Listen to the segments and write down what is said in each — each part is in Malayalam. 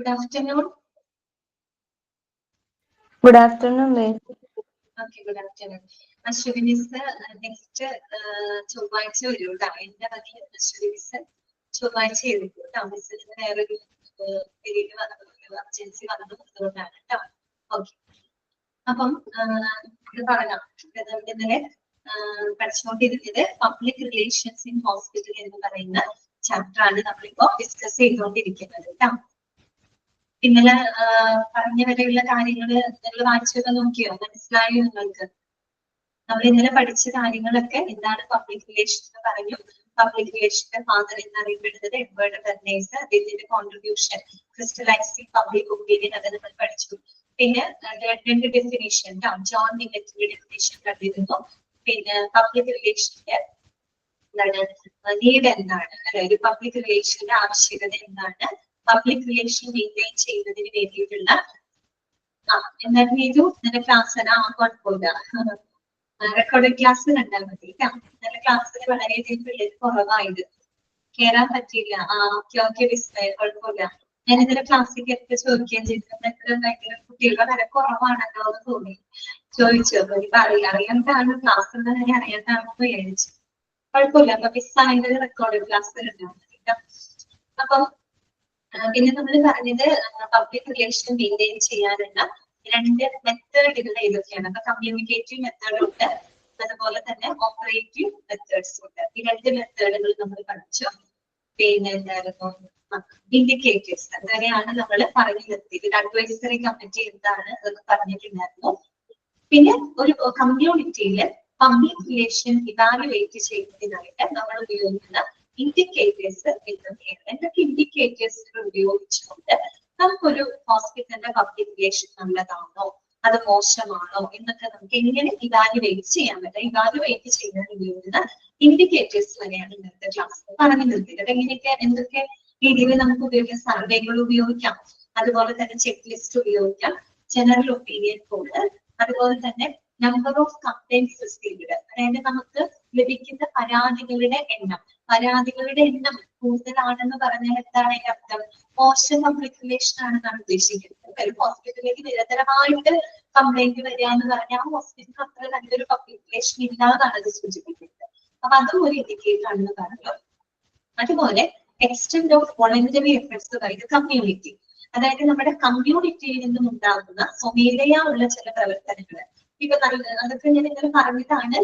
Good afternoon. Good afternoon, ma'am. Okay, good afternoon. Ashwini sir, next ചൊവ്വാഴ്ച വരും കേട്ടോ. എന്റെ മതി അശ്വിനി സർ ചൊവ്വാഴ്ച ആയിരിക്കും കേട്ടോ. മിസ്സിന് വേറൊരു പീരീഡ് വന്നു, അർജൻസി വന്നു, അതുകൊണ്ടാണ് കേട്ടോ. ഓക്കെ, അപ്പം ഇത് പറയാം. ഇന്നലെ പഠിച്ചുകൊണ്ടിരുന്നത് പബ്ലിക് റിലേഷൻസ് ഇൻ ഹോസ്പിറ്റൽ എന്ന് പറയുന്ന ചാപ്റ്റർ ആണ് നമ്മളിപ്പോ ഡിസ്കസ് ചെയ്തുകൊണ്ടിരിക്കുന്നത് കേട്ടോ. ഇന്നലെ പറഞ്ഞ വരെയുള്ള കാര്യങ്ങള് നിങ്ങൾ വായിച്ചൊക്കെ നോക്കിയോ? മനസ്സിലായോ നിങ്ങൾക്ക്? നമ്മൾ ഇന്നലെ പഠിച്ച കാര്യങ്ങളൊക്കെ എന്താണ് പബ്ലിക് റിലേഷൻ എന്ന് പറഞ്ഞു. പബ്ലിക് റിലേഷന്റെ ഫാദർ എന്നറിയപ്പെടുന്നത് എഡ്വേർഡ് ബെർണേഴ്സ്. അദ്ദേഹത്തിന്റെ കോൺട്രിബ്യൂഷൻ ക്രിസ്റ്റലൈസിംഗ് പബ്ലിക് ഒപ്പീനിയൻ, അത് നമ്മൾ പഠിച്ചു. പിന്നെ രണ്ട് ഡെഫിനേഷൻ ജോൺ നിഗറ്റിന്റെ ഡെഫിനേഷൻ കണ്ടിരുന്നു. പിന്നെ പബ്ലിക് റിലേഷന്റെ എന്താണ് നീഡ് എന്താണ്, അല്ലെ, ഒരു പബ്ലിക് റിലേഷന്റെ ആവശ്യകത എന്താണ്, പബ്ലിക് റിലേഷൻ മെയിൻറ്റെയിൻ ചെയ്യുന്നതിന് വേണ്ടിയിട്ടുള്ള എന്തായാലും ചെയ്തു. ഇന്നലെ ക്ലാസ് കുഴപ്പമില്ല, റെക്കോർഡ് ക്ലാസ് കണ്ടാൽ മതി കേട്ടോ. ഇന്നലെ ക്ലാസ്സിൽ വളരെയധികം പിള്ളേർ കുറവായത്, കേറാൻ പറ്റിയില്ല. ഓക്കെ വിസ്മയ, കുഴപ്പമില്ല. ഞാൻ ഇന്നലെ ക്ലാസ്സിൽ ഒക്കെ ചോദിക്കുകയും ചെയ്തിട്ടുണ്ട്, ഭയങ്കര കുട്ടികളുടെ വളരെ കുറവാണല്ലോ എന്ന് തോന്നി. ചോദിച്ചു, അപ്പൊ എനിക്ക് അറിയാണ്ടാണ് ക്ലാസ് എന്താ കാര്യം അറിയാണ്ടാണെന്ന് വിചാരിച്ചു. കുഴപ്പമില്ല, അപ്പൊ മിസ്സായതിന്റെ റെക്കോർഡ് ക്ലാസ്സിൽ ഉണ്ടാവും കേട്ടോ. അപ്പം പിന്നെ നമ്മൾ പറഞ്ഞത് പബ്ലിക് റിലേഷൻ മെയിൻറ്റെയിൻ ചെയ്യാനുള്ള രണ്ട് മെത്തേഡുകൾ ഏതൊക്കെയാണ്. അപ്പൊ കമ്മ്യൂണിക്കേറ്റീവ് മെത്തേഡ് ഉണ്ട്, അതുപോലെ തന്നെ ഓപ്പറേറ്റീവ് മെത്തേഡ്സ് ഉണ്ട്. ഈ രണ്ട് മെത്തേഡുകൾ നമ്മൾ പഠിച്ചു. പിന്നെ എന്തായിരുന്നു, ഇൻഡിക്കേറ്റേഴ്സ് അങ്ങനെയാണ് നമ്മൾ പറഞ്ഞു നിർത്തിയത്. അഡ്വൈസറി കമ്മിറ്റി എന്താണ് അതൊക്കെ പറഞ്ഞിട്ടുണ്ടായിരുന്നു. പിന്നെ ഒരു കമ്മ്യൂണിറ്റിയില് പബ്ലിക് റിലേഷൻ ഇവാലുവേറ്റ് ചെയ്യുന്നതിനായിട്ട് നമ്മൾ ഉപയോഗിക്കുന്ന ഇൻഡിക്കേറ്റേഴ്സ് എന്തൊക്കെയാണ്, എന്തൊക്കെ ഇൻഡിക്കേറ്റേഴ്സുകൾ ഉപയോഗിച്ചുകൊണ്ട് നമുക്കൊരു ഹോസ്പിറ്റലിന്റെ പബ്ലിക് റിലേഷൻ നല്ലതാണോ അത് മോശമാണോ എന്നൊക്കെ നമുക്ക് എങ്ങനെ ഇവാലുവേറ്റ് ചെയ്യാൻ പറ്റും. ഇവാലുവേറ്റ് ചെയ്യാൻ ഉപയോഗിക്കുന്ന ഇൻഡിക്കേറ്റേഴ്സ് വരെയാണ് ഇന്നത്തെ ക്ലാസ്സിൽ പറഞ്ഞു നിർത്തിയത്. എങ്ങനെയൊക്കെ എന്തൊക്കെ രീതിയിൽ നമുക്ക് ഉപയോഗിക്കാം? സർവേകൾ ഉപയോഗിക്കാം, അതുപോലെ തന്നെ ചെക്ക് ലിസ്റ്റ് ഉപയോഗിക്കാം, ജനറൽ ഒപ്പീനിയൻ കോഡ്, അതുപോലെ തന്നെ നമ്പർ ഓഫ് കംപ്ലൈൻറ്റ്സ് റിസീവ്ഡ്, അതായത് നമുക്ക് ലഭിക്കുന്ന പരാതികളുടെ എണ്ണം കൂടുതലാണെന്ന് പറഞ്ഞാൽ എന്താണ് അതിന്റെ അർത്ഥം? മോശം പബ്ലിക് റിലേഷൻ ആണെന്നാണ് ഉദ്ദേശിക്കുന്നത്. ഒരു ഹോസ്പിറ്റലിലേക്ക് നിരന്തരമായിട്ട് കംപ്ലൈന്റ് വരിക എന്ന് പറഞ്ഞാൽ ആ ഹോസ്പിറ്റലിൽ അത്ര നല്ലൊരു പബ്ലിക് റിലേഷൻ ഇല്ലാതാണ് അത് സൂചിപ്പിക്കുന്നത്. അപ്പൊ അതും ഒരു ഇൻഡിക്കേറ്റർ ആണെന്ന് പറഞ്ഞു. അതുപോലെ extent of voluntary efforts by the community, അതായത് നമ്മുടെ കമ്മ്യൂണിറ്റിയിൽ നിന്നും ഉണ്ടാകുന്ന സ്വമേധയാ ഉള്ള ചില പ്രവർത്തനങ്ങൾ. ഇപ്പൊ അതൊക്കെ ഞാൻ ഇങ്ങനെ പറഞ്ഞിട്ടാണ്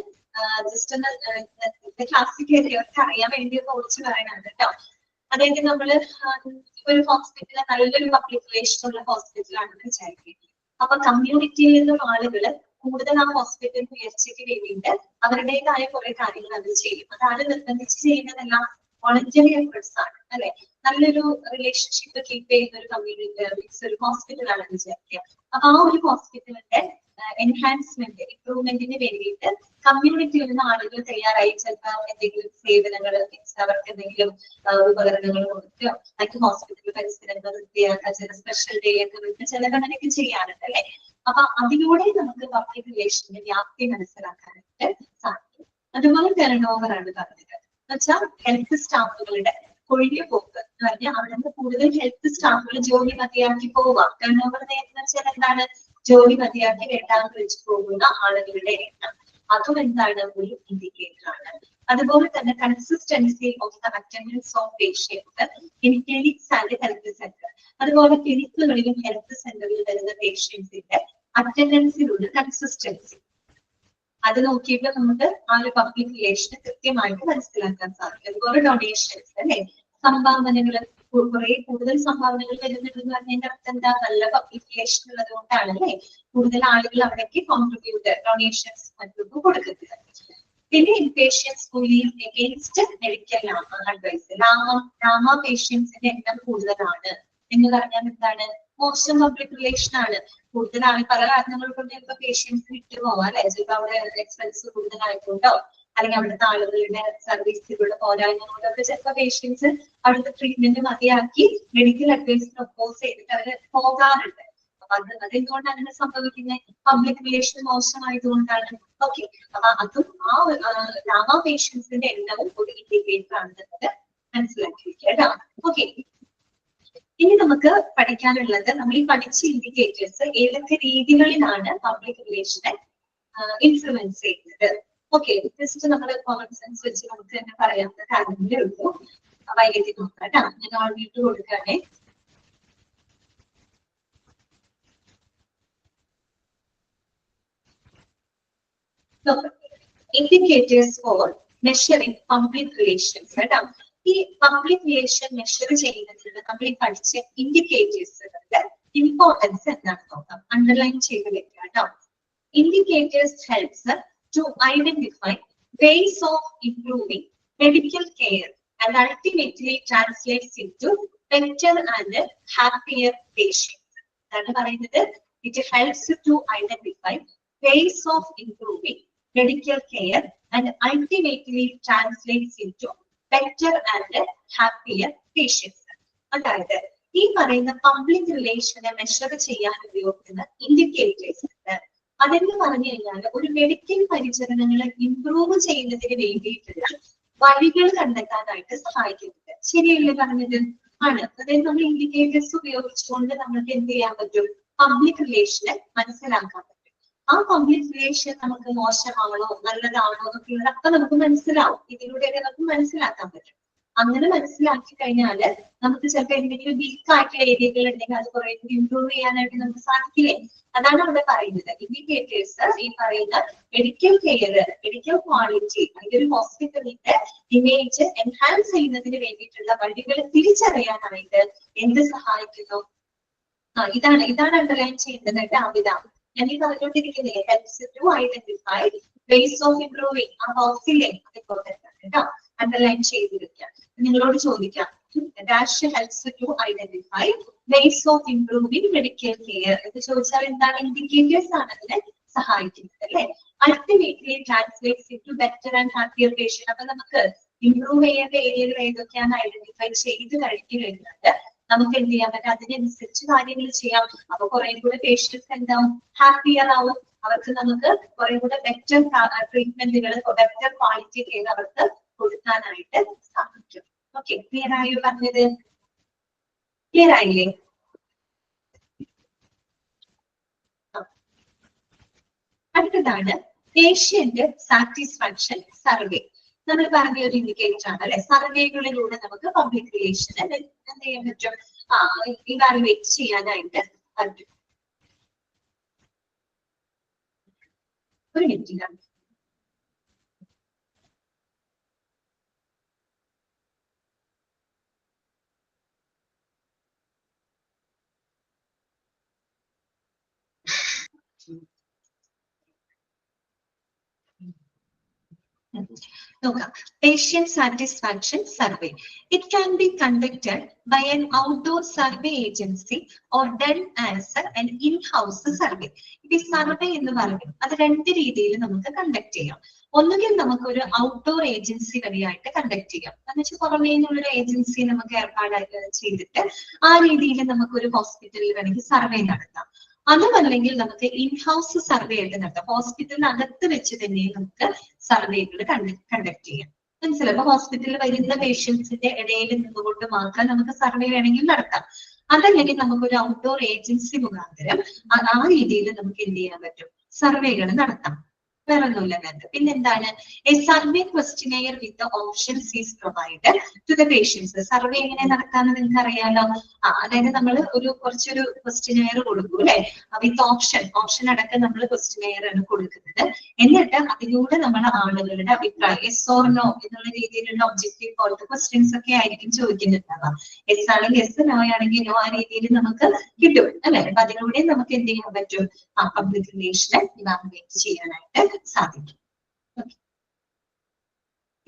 ജസ്റ്റ് ഒന്ന് ക്ലാസ്സിൽ കയറിയവർക്ക് അറിയാൻ വേണ്ടി കുറച്ച് പറയാനാണ് കേട്ടോ. അതായത് നമ്മള് ഒരു ഹോസ്പിറ്റലിൽ നല്ലൊരു പബ്ലിക് റിലേഷൻ ഉള്ള ഹോസ്പിറ്റലാണെന്ന് വിചാരിക്കും. അപ്പൊ കമ്മ്യൂണിറ്റിയിൽ നിന്നും ആളുകള് കൂടുതൽ ആ ഹോസ്പിറ്റലിന് ഉയർച്ചയ്ക്ക് വേണ്ടിയിട്ട് അവരുടേതായ കുറെ കാര്യങ്ങൾ അവർ ചെയ്യും. അതാണ് നിർബന്ധിച്ച് ചെയ്യുന്നതെല്ലാം വോളണ്ടറി എഫേർട്സ് ആണ്, അല്ലെ. നല്ലൊരു റിലേഷൻഷിപ്പ് കീപ്പ് ചെയ്യുന്ന ഒരു കമ്മ്യൂണിറ്റി ഒരു ഹോസ്പിറ്റൽ ആണെന്ന് വിചാരിക്കുക. അപ്പൊ ആ ഒരു ഹോസ്പിറ്റലിന്റെ എൻഹാൻസ്മെന്റ് ഇംപ്രൂവ്മെന്റിന് വേണ്ടിയിട്ട് കമ്മ്യൂണിറ്റിയിൽ നിന്ന് ആളുകൾ തയ്യാറായി ചിലപ്പോൾ എന്തെങ്കിലും സേവനങ്ങൾ, അവർക്ക് എന്തെങ്കിലും ഉപകരണങ്ങൾ കൊടുക്കുകയോ മറ്റു ഹോസ്പിറ്റൽ പരിസരങ്ങൾ വൃത്തിയാക്കുക, ചില സ്പെഷ്യൽ ഡേ ഒക്കെ വരുന്ന ചിലത് അങ്ങനെയൊക്കെ ചെയ്യാറുണ്ട്, അല്ലെ. അപ്പൊ അതിലൂടെ നമുക്ക് പബ്ലിക് റിലേഷന്റെ വ്യാപ്തി മനസ്സിലാക്കാനായിട്ട് സാധിക്കും. അതുപോലെ ടേൺ ഓവർ ആണ് പറഞ്ഞത്, എന്നുവെച്ചാൽ ഹെൽത്ത് സ്റ്റാഫുകളുടെ കൊഴിഞ്ഞു പോക്ക് എന്ന് പറഞ്ഞാൽ അവിടെ നിന്ന് കൂടുതൽ ഹെൽത്ത് സ്റ്റാഫുകൾ ജോലി മതിയാക്കി പോവാം. ടേൺ ഓവർ എന്ന് വെച്ചാൽ എന്താണ്? ജോലി മതിയാക്കി വേണ്ടാന്ന് വെച്ച് പോകുന്ന ആളുകളുടെ എണ്ണം. അതും എന്താണ്? ഒരു ഇൻഡിക്കേറ്റർ ആണ്. അതുപോലെ തന്നെ consistency of the attendance of patients in clinics and health centre, അതുപോലെ ക്ലിനിക്കുകളിലും ഹെൽത്ത് സെന്ററിൽ വരുന്ന പേഷ്യൻസിന്റെ അറ്റൻഡൻസിലുള്ള കൺസിസ്റ്റൻസി, അത് നോക്കിയിട്ട് നമുക്ക് ആ ഒരു പബ്ലിക് റിലേഷനെ കൃത്യമായിട്ട് മനസ്സിലാക്കാൻ സാധിക്കും. അതുപോലെ ഡൊണേഷൻസ്, അല്ലെ, സംഭാവനകൾ, കുറെ കൂടുതൽ സംഭാവനകൾ വരുന്നുണ്ടെന്ന് പറഞ്ഞതിന്റെ അർത്ഥം എന്താ? നല്ല പബ്ലിക് റിലേഷൻ ഉള്ളത് കൊണ്ടാണ്, അല്ലെ, കൂടുതൽ ആളുകൾ അവിടേക്ക് കോൺട്രിബ്യൂട്ട് ഡൊണേഷൻസ് മറ്റൊക്കെ കൊടുക്കുന്നത്. പിന്നെ ഇൻപേഷ്യൻസ് എഗെയിൻസ്റ്റ് മെഡിക്കൽ അഡ്വൈസ്, ലാമ പേഷ്യൻസിന്റെ എണ്ണം കൂടുതലാണ് എന്ന് പറഞ്ഞാൽ എന്താണ്? മോശം പബ്ലിക് റിലേഷൻ ആണ്. കൂടുതൽ ആൾ പല കാരണങ്ങൾ കൊണ്ട് ചിലപ്പോൾ പേഷ്യൻസ് വിട്ടു പോവാം, അല്ലെ. ചിലപ്പോൾ അവിടെ എക്സ്പെൻസ് കൂടുതലായിട്ടുണ്ടോ, അല്ലെങ്കിൽ അവിടുത്തെ ആളുകളുടെ സർവീസിലുള്ള പോരായ്മ കൊണ്ടൊക്കെ ചിലപ്പോൾ പേഷ്യൻസ് അവിടുത്തെ ട്രീറ്റ്മെന്റ് മതിയാക്കി മെഡിക്കൽ അഡ്വൈസിന് ഒപ്പോസ് ചെയ്തിട്ട് അവര് പോകാറുണ്ട്. അപ്പൊ അതെന്തുകൊണ്ടാണ് അങ്ങനെ സംഭവിക്കുന്നത്? Public relation മോശമായതുകൊണ്ടാണ്. ഓക്കെ, അപ്പൊ അതും ആ ലാമ പേഷ്യൻസിന്റെ എണ്ണവും ഒരു ഇൻഡിക്കേറ്റർ ആണെന്നുള്ളത് മനസ്സിലാക്കിയിരിക്കുക കേട്ടോ. ഓക്കെ, ഇനി നമുക്ക് പഠിക്കാനുള്ളത് നമ്മൾ ഈ പഠിച്ച ഇൻഡിക്കേറ്റേഴ്സ് ഏതൊക്കെ രീതികളിലാണ് പബ്ലിക് റിലേഷനെ ഇൻഫ്ലുവൻസ് ചെയ്യുന്നത്. ഓക്കെ, ജസ്റ്റ് നമ്മൾ കോമൺ സെൻസ് വെച്ച് നമുക്ക് തന്നെ പറയാവുന്ന കാര്യങ്ങളേ ഉള്ളൂ. വൈകി നോക്കാം കേട്ടോ. ഞാൻ already കൊടുക്കുകയാണേ. Indicators for measuring public relations. കേട്ടോ, ഈ പബ്ലിക് റിലേഷൻ മെഷർ ചെയ്യുന്നതിന് നമ്മൾ ഈ പഠിച്ച ഇൻഡിക്കേറ്റേഴ്സുകളുടെ ഇമ്പോർട്ടൻസ് എന്താണെന്ന് നോക്കാം. അണ്ടർലൈൻ ചെയ്ത് വെക്കുക കേട്ടോ. Indicators helps to identify ways of improving medical care and ultimately translates into better and happier patients. അതാണ് പറയുന്നത്. It helps to identify ways of improving medical care and ultimately translates into better and happier patients. അതായത് ഈ പറയുന്ന പബ്ലിക് റിലേഷനെ മെഷർ ചെയ്യാൻ ഉപയോഗിക്കുന്ന ഇൻഡിക്കേറ്റേഴ്സ് ഉണ്ട്. അതെന്ന് പറഞ്ഞു കഴിഞ്ഞാൽ ഒരു മെഡിക്കൽ പരിചരണങ്ങൾ ഇംപ്രൂവ് ചെയ്യുന്നതിന് വേണ്ടിയിട്ടുള്ള വഴികൾ കണ്ടെത്താനായിട്ട് സഹായിക്കുന്നുണ്ട്. ശരിയല്ലേ പറഞ്ഞത്? ആണ്. അതായത് നമ്മൾ ഇൻഡിക്കേറ്റേഴ്സ് ഉപയോഗിച്ചുകൊണ്ട് നമുക്ക് എന്ത് ചെയ്യാൻ പറ്റും? പബ്ലിക് റിലേഷനെ മനസ്സിലാക്കാൻ പറ്റും. ആ പബ്ലിക് റിലേഷൻ നമുക്ക് മോശമാണോ നല്ലതാണോ എന്നൊക്കെയുള്ളതൊക്കെ നമുക്ക് മനസ്സിലാവും. ഇതിലൂടെയൊക്കെ നമുക്ക് മനസ്സിലാക്കാൻ പറ്റും. അങ്ങനെ മനസ്സിലാക്കി കഴിഞ്ഞാൽ നമുക്ക് ചിലപ്പോൾ എന്തെങ്കിലും വീക്ക് ആയിട്ടുള്ള ഏരിയകൾ ഉണ്ടെങ്കിൽ അത് കുറെ കൂടി ഇംപ്രൂവ് ചെയ്യാനായിട്ട് നമുക്ക് സാധിക്കില്ലേ? അതാണ് അവിടെ പറയുന്നത്. ഇൻഡിക്കേറ്റേഴ്സ് ഈ പറയുന്ന മെഡിക്കൽ കെയർ, മെഡിക്കൽ ക്വാളിറ്റി, അല്ലെങ്കിൽ ഒരു ഹോസ്പിറ്റലിന്റെ ഇമേജ് എൻഹാൻസ് ചെയ്യുന്നതിന് വേണ്ടിയിട്ടുള്ള വഴികൾ തിരിച്ചറിയാനായിട്ട് എന്ത് സഹായിക്കുന്നു? ഇതാണ് അണ്ടർലൈൻ ചെയ്യുന്നത് കേട്ടോ. അമിത ഞാൻ ഈ പറഞ്ഞുകൊണ്ടിരിക്കുന്നത് helps to identify ways of improving. ആ ബോക്സിലെ ഇമ്പോർട്ടന്റ് ആണ് കേട്ടോ. അണ്ടർലൈൻ ചെയ്തിരിക്കാം. നിങ്ങളോട് ചോദിക്കാം, dash helps to identify ways of improving medical care എന്ന് ചോദിച്ചാൽ എന്താണ്? ഇൻഡിക്കേറ്റേഴ്സ് ആണ് അതിനെ സഹായിക്കുന്നത് അല്ലെ. Ultimately translates into better and happier patient. അപ്പൊ നമുക്ക് ഇംപ്രൂവ് ചെയ്യേണ്ട ഏരിയകൾ ഏതൊക്കെയാണ് ഐഡന്റിഫൈ ചെയ്ത് കഴിഞ്ഞു കഴിഞ്ഞാൽ നമുക്ക് എന്ത് ചെയ്യാൻ പറ്റും? അതിനനുസരിച്ച് കാര്യങ്ങൾ ചെയ്യാം. അപ്പൊ കുറെ കൂടെ പേഷ്യൻസ് എന്താവും? ഹാപ്പിയർ ആവും. അവർക്ക് നമുക്ക് കുറെ കൂടെ ബെറ്റർ ട്രീറ്റ്മെന്റുകൾ, ബെറ്റർ ക്വാളിറ്റി കെയർ അവർക്ക് കൊടുക്കാനായിട്ട് സാധിക്കും. ഓക്കെ, ക്ലിയർ ആയോ പറഞ്ഞത്? ക്ലിയർ ആയില്ലേ? അടുത്തതാണ് പേഷ്യന്റ് സാറ്റിസ്ഫാക്ഷൻ സർവേ. നമ്മൾ പറഞ്ഞ ഒരു ഇൻഡിക്കേറ്റർ ആണ് അല്ലെ. സർവേകളിലൂടെ നമുക്ക് പബ്ലിക് റിലേഷനെ എന്ത് ചെയ്യാൻ പറ്റും? ഇവാലുവേറ്റ് ചെയ്യാനായിട്ട് പറ്റും. ഒരു മിനിറ്റ്. നോക്കാം. Patient satisfaction survey. It can be conducted by an outdoor survey agency or done as an in-house survey. ഈ സർവേ എന്ന് പറയുന്നത് അത് രണ്ട് രീതിയിൽ നമുക്ക് കണ്ടക്ട് ചെയ്യാം. ഒന്നുകിൽ നമുക്കൊരു ഔട്ട്ഡോർ ഏജൻസി വഴിയായിട്ട് കണ്ടക്ട് ചെയ്യാം. എന്ന് വെച്ചാൽ പുറമേ നിന്നുള്ളൊരു ഏജൻസി നമുക്ക് ഏർപ്പാടായിട്ട് ചെയ്തിട്ട് ആ രീതിയിൽ നമുക്കൊരു ഹോസ്പിറ്റലിൽ വേണമെങ്കിൽ സർവേ നടത്താം. അതുമല്ലെങ്കിൽ നമുക്ക് ഇൻഹൗസ് സർവേ ആയിട്ട് നടത്താം. ഹോസ്പിറ്റലിനകത്ത് വെച്ച് തന്നെ നമുക്ക് സർവേകൾ കണ്ടക്ട് ചെയ്യാം. മനസ്സിലായി? അപ്പൊ ഹോസ്പിറ്റലിൽ വരുന്ന പേഷ്യൻസിന്റെ ഇടയിൽ നിന്നുകൊണ്ട് മാത്രം നമുക്ക് സർവേ വേണമെങ്കിൽ നടത്താം. അതല്ലെങ്കിൽ നമുക്കൊരു ഔട്ട്ഡോർ ഏജൻസി മുഖാന്തരം ആ രീതിയിൽ നമുക്ക് എന്ത് ചെയ്യാൻ പറ്റും? സർവേകൾ നടത്താം. വേറെ ഒന്നുമില്ല വേണ്ട. പിന്നെന്താണ്? A survey questionnaire with options is provided to the patients. Survey എങ്ങനെ നടത്താന്ന് നിങ്ങൾക്ക് അറിയാലോ. അതായത് നമ്മൾ കുറച്ചൊരു ക്വസ്റ്റിനെയർ കൊടുക്കും അല്ലെ. വിത്ത് ഓപ്ഷൻ അടക്കം നമ്മൾ ക്വസ്റ്റിനെയർ ആണ് കൊടുക്കുന്നത്. എന്നിട്ട് അതിലൂടെ നമ്മൾ ആളുകളുടെ അഭിപ്രായം എസ് ഓർ നോ എന്നുള്ള രീതിയിലുള്ള ഒബ്ജക്റ്റീവ് പോലത്തെ ക്വസ്റ്റ്യൻസ് ഒക്കെ ആയിരിക്കും ചോദിക്കുന്നുണ്ടാവുക. എസ് ആണെങ്കിൽ എസ്, നോ ആണെങ്കിൽ നോ, ആ രീതിയിൽ നമുക്ക് കിട്ടും അല്ലെ. അപ്പൊ അതിലൂടെ നമുക്ക് എന്ത് ചെയ്യാൻ പറ്റും? പബ്ലിക് റിലേഷനെ ഇവാലുവേറ്റ് ചെയ്യാനായിട്ട് സാധിക്കും.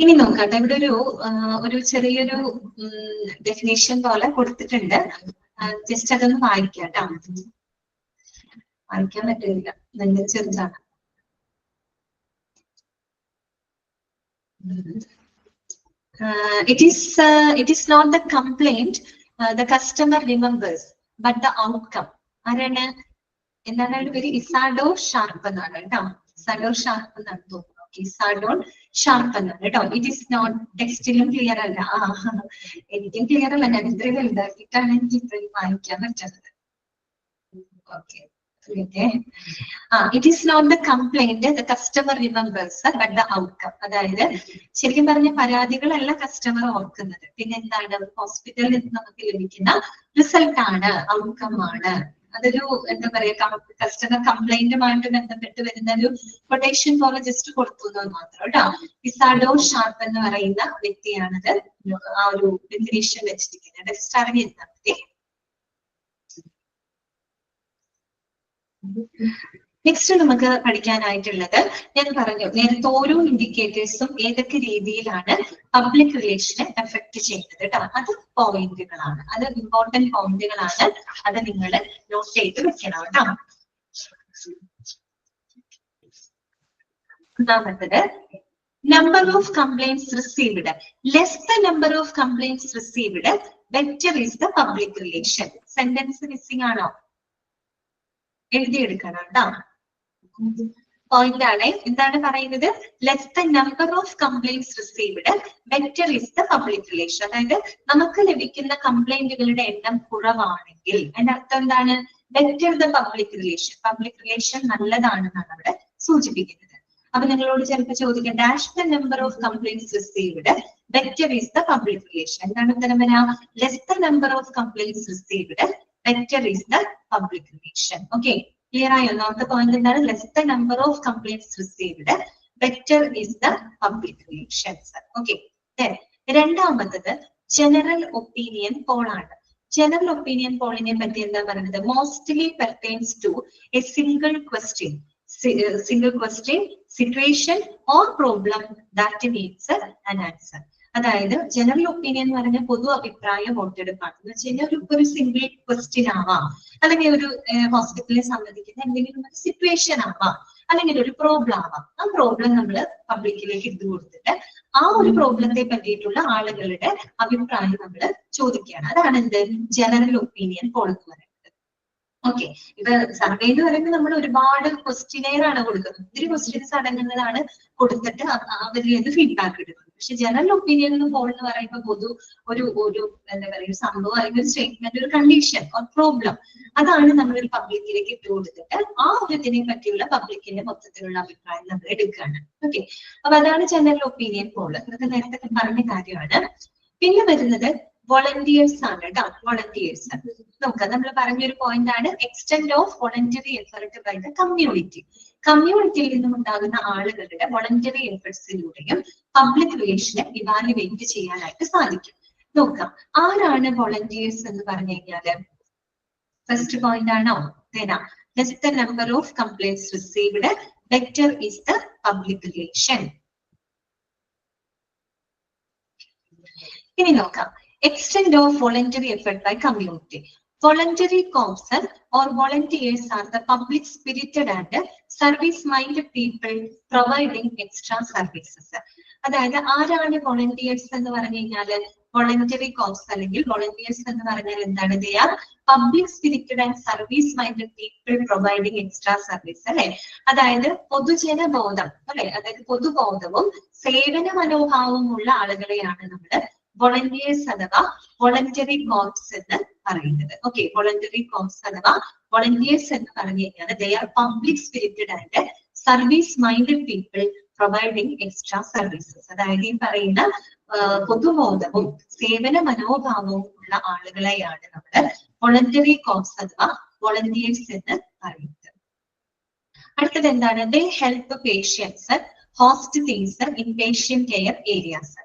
ഇനി നോക്കട്ടെ, ഇവിടെ ഒരു ചെറിയൊരു ഡെഫിനേഷൻ പോലെ കൊടുത്തിട്ടുണ്ട്. ജസ്റ്റ് അതൊന്ന് വായിക്കാം കേട്ടോ. വായിക്കാൻ പറ്റില്ല, നല്ല ചെറുതാണ്. It is not the complaint the customer remembers, but the outcome. ആരാണ്? എന്താണ് അതിന്റെ പേര്? ഇസാഡോ ഷാർപ്പ് എന്നാണ് കേട്ടോ. ഇസാഡോ ഷാർപ്പ് എന്നാണ് തോന്നുന്നത്. കിസാഡോൺ ഷാർപ്പ് എന്നാണ് കേട്ടോ. ഇറ്റ് ഈസ് നോട്ട് ടെക്സ്റ്റിലും ക്ലിയർ അല്ല. എനിക്കും ക്ലിയർ അല്ല, ഞാൻ ഇത്രയും വലുതാക്കിയിട്ടാണ് എനിക്ക് ഇത്രയും വായിക്കാൻ പറ്റുന്നത്. Okay. It is not the complaint the customer remembers but the outcome. അതായത് ശരിക്കും പറഞ്ഞ പരാതികളല്ല കസ്റ്റമർ ഓർക്കുന്നത്, പിന്നെ എന്താണ് ഹോസ്പിറ്റലിൽ നിന്ന് നമുക്ക് ലഭിക്കുന്ന റിസൾട്ട് ആണ്, ഔട്ട്കം ആണ്. അതൊരു എന്താ പറയാ കസ്റ്റമർ കംപ്ലൈന്റുമായിട്ട് ബന്ധപ്പെട്ട് വരുന്ന ഒരു കൊട്ടേഷൻ പോലെ ജസ്റ്റ് കൊടുക്കുന്നത് മാത്രം കേട്ടോ. കിസാഡോ ഷാർപ്പ് എന്ന് പറയുന്ന വ്യക്തിയാണത് ആ ഒരു ഡെഫിനിഷൻ വെച്ചിരിക്കുന്നത്. ജസ്റ്റ് അറിഞ്ഞിരുന്നാൽ മതി. നെക്സ്റ്റ് നമുക്ക് പഠിക്കാനായിട്ടുള്ളത് ഞാൻ പറഞ്ഞു നേരത്തെ ഓരോ ഇൻഡിക്കേറ്റേഴ്സും ഏതൊക്കെ രീതിയിലാണ് പബ്ലിക് റിലേഷനെ എഫക്ട് ചെയ്യുന്നത് കേട്ടോ. അത് പോയിന്റുകളാണ്, അത് ഇമ്പോർട്ടന്റ് പോയിന്റുകളാണ്, അത് നിങ്ങൾ നോട്ട് ചെയ്ത് വെക്കണം കേട്ടോ. ഒന്നാമത്തത് number of complaints received. Less the number of complaints received, better is the public relation. Sentence missing ആണോ? എഴുതിയെടുക്കണം കേട്ടോ. പോയിന്റ് ആണ്. എന്താണ് പറയുന്നത്? Less the number of complaints received better is the public relation. അതായത് നമുക്ക് ലഭിക്കുന്ന കംപ്ലൈന്റുകളുടെ എണ്ണം കുറവാണെങ്കിൽ അതിന്റെ അർത്ഥം എന്താണ്? Better the public relation. Public relation നല്ലതാണെന്നാണ് അവിടെ സൂചിപ്പിക്കുന്നത്. അപ്പൊ നിങ്ങളോട് ചിലപ്പോൾ ചോദിക്കാം dash the number of complaints received better is the public relation. എന്താണ് ഉത്തരം വരാ? Less the number of complaints received better is the public relation. Okay, clear ആയോ? ഒന്നാമത്തെ പോയിന്റ് എന്താണ്? Less the number of complaints received better is the public relations. Okay, then രണ്ടാമത്തത് ജനറൽ ഒപ്പീനിയൻ പോൾ ആണ്. ജനറൽ ഒപ്പീനിയൻ പോളിനെ പറ്റി എന്താ പറയുന്നത്? Mostly pertains to a single question, situation or problem that needs an answer. അതായത് ജനറൽ ഒപ്പീനിയൻ എന്ന് പറഞ്ഞ പൊതു അഭിപ്രായ വോട്ടെടുപ്പാണ്. എന്ന് വെച്ച് കഴിഞ്ഞാൽ ഒരു സിംഗിൾ ക്വസ്റ്റ്യൻ ആവാം, അല്ലെങ്കിൽ ഒരു ഹോസ്പിറ്റലിനെ സംബന്ധിക്കുന്ന എന്തെങ്കിലും ഒരു സിറ്റുവേഷൻ ആവാം, അല്ലെങ്കിൽ ഒരു പ്രോബ്ലം ആവാം. ആ പ്രോബ്ലം നമ്മൾ പബ്ലിക്കിലേക്ക് ഇട്ട് കൊടുത്തിട്ട് ആ ഒരു പ്രോബ്ലത്തെ പറ്റിയിട്ടുള്ള ആളുകളുടെ അഭിപ്രായം നമ്മൾ ചോദിക്കുകയാണ്. അതാണ് എന്ത് ജനറൽ ഒപ്പീനിയൻ പോൾ എന്ന് പറയുന്നത്. ഓക്കെ, ഇപ്പൊ സർവേ എന്ന് പറയുമ്പോൾ നമ്മൾ ഒരുപാട് ക്വസ്റ്റ്യനെയർ ആണ് കൊടുക്കുന്നത്, ഒത്തിരി ക്വസ്റ്റ്യൻസ് അടങ്ങുന്നതാണ് കൊടുത്തിട്ട് അവരിൽ നിന്ന് ഫീഡ്ബാക്ക് എടുക്കുന്നത്. പക്ഷെ ജനറൽ ഒപ്പീനിയൻ പോൾ എന്ന് പറയുമ്പോൾ പൊതു ഒരു എന്താ പറയുക സംഭവം അല്ലെങ്കിൽ ഒരു സ്റ്റേറ്റ്മെന്റ്, ഒരു കണ്ടീഷൻ ഓർ പ്രോബ്ലം, അതാണ് നമ്മൾ ഒരു പബ്ലിക്കിലേക്ക് ഇട്ട് കൊടുത്തിട്ട് ആ ഒരു ഇതിനെ പറ്റിയുള്ള പബ്ലിക്കിന്റെ മൊത്തത്തിലുള്ള അഭിപ്രായം നമ്മൾ എടുക്കുകയാണ്. ഓക്കെ, അപ്പൊ അതാണ് ജനറൽ ഒപ്പീനിയൻ പോൾ. ഇതൊക്കെ നേരത്തെ പറഞ്ഞ കാര്യമാണ്. പിന്നെ വരുന്നത് വോളണ്ടിയേഴ്സ് ആണ് കേട്ടോ. വോളണ്ടിയേഴ്സ് നോക്കാം, നമ്മൾ പറഞ്ഞൊരു പോയിന്റ് ആണ് extent of voluntary effort by the community. കമ്മ്യൂണിറ്റിയിൽ നിന്നും ഉണ്ടാകുന്ന ആളുകളുടെ വോളണ്ടറി എഫർട്സിലൂടെയും പബ്ലിക് റിലേഷനെ ഇവാലുവേറ്റ് ചെയ്യാനായിട്ട് സാധിക്കും. നോക്കാം, ആരാണ് വോളണ്ടിയേഴ്സ് എന്ന് പറഞ്ഞു കഴിഞ്ഞാല് ഫസ്റ്റ് പോയിന്റ് ആണോ? Less the number of complaints received better is the public relation. ഇനി നോക്കാം extent of voluntary effort by community. Voluntary causes or volunteers are the public spirited and service minded people providing extra services. അതായത് ആരാണ് വോളണ്ടിയേഴ്സ് എന്ന് പറഞ്ഞു കഴിഞ്ഞാല് വോളണ്ടറി കോസ് അല്ലെങ്കിൽ വോളണ്ടിയേഴ്സ് എന്ന് പറഞ്ഞാൽ എന്താണ്? They are public spirited and service minded people providing extra service അല്ലെ. അതായത് പൊതുജന ബോധം അല്ലെ, അതായത് പൊതുബോധവും സേവന മനോഭാവവും ഉള്ള ആളുകളെയാണ് നമ്മള് വോളണ്ടിയേഴ്സ് അഥവാ വോളണ്ടറി കോർപ്സ് എന്ന് പറയുന്നത്. ഓക്കെ, വോളണ്ടറി കോർപ്സ് അഥവാ വോളണ്ടിയേഴ്സ് എന്ന് പറഞ്ഞു കഴിഞ്ഞാൽ they are public spirited and service minded people providing extra services. അതായത് ഈ പറയുന്ന പൊതുബോധവും സേവന മനോഭാവവും ഉള്ള ആളുകളെയാണ് നമ്മൾ വോളണ്ടറി കോർപ്സ് അഥവാ വോളണ്ടിയേഴ്സ് എന്ന് പറയുന്നത്. അടുത്തത് എന്താണ്? They help patients host things in patient care areas.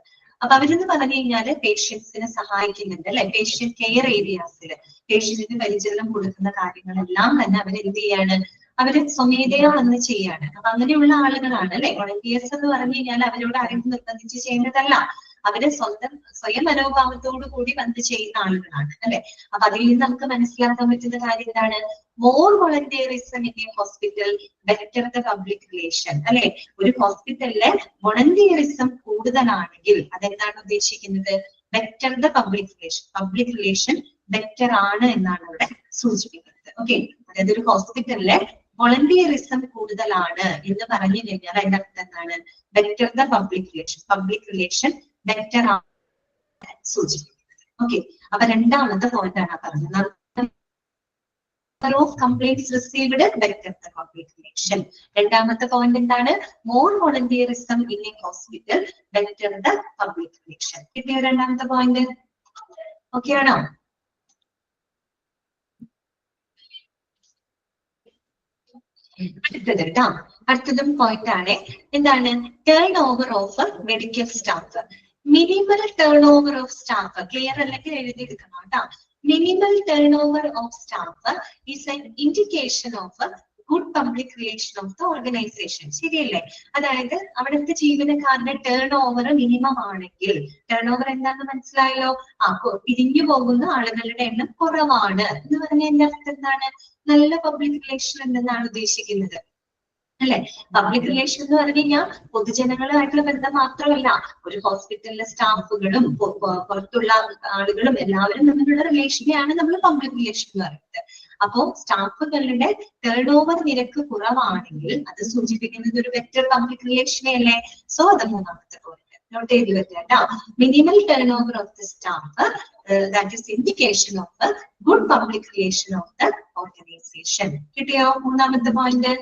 അപ്പൊ അവരെന്ന് പറഞ്ഞു കഴിഞ്ഞാല് പേഷ്യൻസിനെ സഹായിക്കുന്നുണ്ട് അല്ലെ. പേഷ്യന്റ് കെയർ ഏരിയാസിൽ പേഷ്യന്റിന് പരിചരണം കൊടുക്കുന്ന കാര്യങ്ങളെല്ലാം തന്നെ അവരെന്ത് ചെയ്യാണ്? അവര് സ്വമേധയാ വന്ന് ചെയ്യാണ്. അപ്പൊ അങ്ങനെയുള്ള ആളുകളാണ് അല്ലെ വോളണ്ടിയേഴ്സ് എന്ന് പറഞ്ഞു കഴിഞ്ഞാൽ അവരോട് ആരെങ്കിലും നിർബന്ധിച്ച് ചെയ്യുന്നതല്ല, അവര് സ്വയം മനോഭാവത്തോടു കൂടി വന്ന് ചെയ്യുന്ന ആളുകളാണ് അല്ലെ. അപ്പൊ അതിൽ നിന്ന് നമുക്ക് മനസ്സിലാക്കാൻ പറ്റുന്ന കാര്യം എന്താണ്? More volunteerism in a hospital better the public relation അല്ലെ. ഒരു ഹോസ്പിറ്റലിലെ വോളണ്ടിയറിസം കൂടുതലാണെങ്കിൽ അതെന്താണ് ഉദ്ദേശിക്കുന്നത്? Better the public relation. Public relation better ആണ് എന്നാണ് അവിടെ സൂചിപ്പിക്കുന്നത്. ഓക്കെ, അതായത് ഒരു ഹോസ്പിറ്റലിലെ വോളണ്ടിയറിസം കൂടുതലാണ് എന്ന് പറഞ്ഞു കഴിഞ്ഞാൽ അതിന്റെ അർത്ഥം എന്താണ്? Better the public relation better ആണ് സൂചിപ്പിക്കുന്നത്. ഓക്കെ, അപ്പൊ രണ്ടാമത്തെ പോയിന്റ് ആണ് പറഞ്ഞത്. Of complaints received better the public relation. രണ്ടാമത്തെ പോയിന്റ് എന്താണ്? More volunteerism in a hospital better the public relation. കിട്ടിയ രണ്ടാമത്തെ പോയിന്റ്? ഓക്കെ ആണോ? അടുത്തത് കേട്ടോ, അടുത്തതും പോയിന്റ് ആണ്. എന്താണ്? Turn over of medical staff. Minimal turn over of staff. Clear അല്ലെങ്കിൽ എഴുതിയെടുക്കണം കേട്ടോ. Minimal turn over of staff is an indication of good public relation of the organisation. ശരിയല്ലേ? അതായത് അവിടുത്തെ ജീവനക്കാരുടെ ടേൺ ഓവർ മിനിമം ആണെങ്കിൽ, ടേൺ ഓവർ എന്താണെന്ന് മനസ്സിലായല്ലോ? പിരിഞ്ഞു പോകുന്ന ആളുകളുടെ എണ്ണം കുറവാണ് എന്ന് പറഞ്ഞാൽ എന്റെ അർത്ഥം എന്താണ്? നല്ല പബ്ലിക് റിലേഷൻ എന്തെന്നാണ് ഉദ്ദേശിക്കുന്നത് അല്ലെ? പബ്ലിക് റിലേഷൻ എന്ന് പറഞ്ഞു കഴിഞ്ഞാൽ പൊതുജനങ്ങളുമായിട്ടുള്ള ബന്ധം മാത്രമല്ല, ഒരു ഹോസ്പിറ്റലിലെ സ്റ്റാഫുകളും പുറത്തുള്ള ആളുകളും എല്ലാവരും തമ്മിലുള്ള റിലേഷനെയാണ് നമ്മൾ പബ്ലിക് റിലേഷൻ എന്ന് പറയുന്നത്. അപ്പോ സ്റ്റാഫുകളുടെ ടേൺ ഓവർ നിരക്ക് കുറവാണെങ്കിൽ അത് സൂചിപ്പിക്കുന്നത് ഒരു ബെറ്റർ പബ്ലിക് റിലേഷനെ അല്ലേ? സോ അത് മൂന്നാമത്തെ പോയിന്റ് നോട്ട് ചെയ്ത് വെക്കുക. Minimal turn over of the staff that is indication of good public relation of the organisation. കിട്ടിയോ മൂന്നാമത്തെ പോയിന്റ്?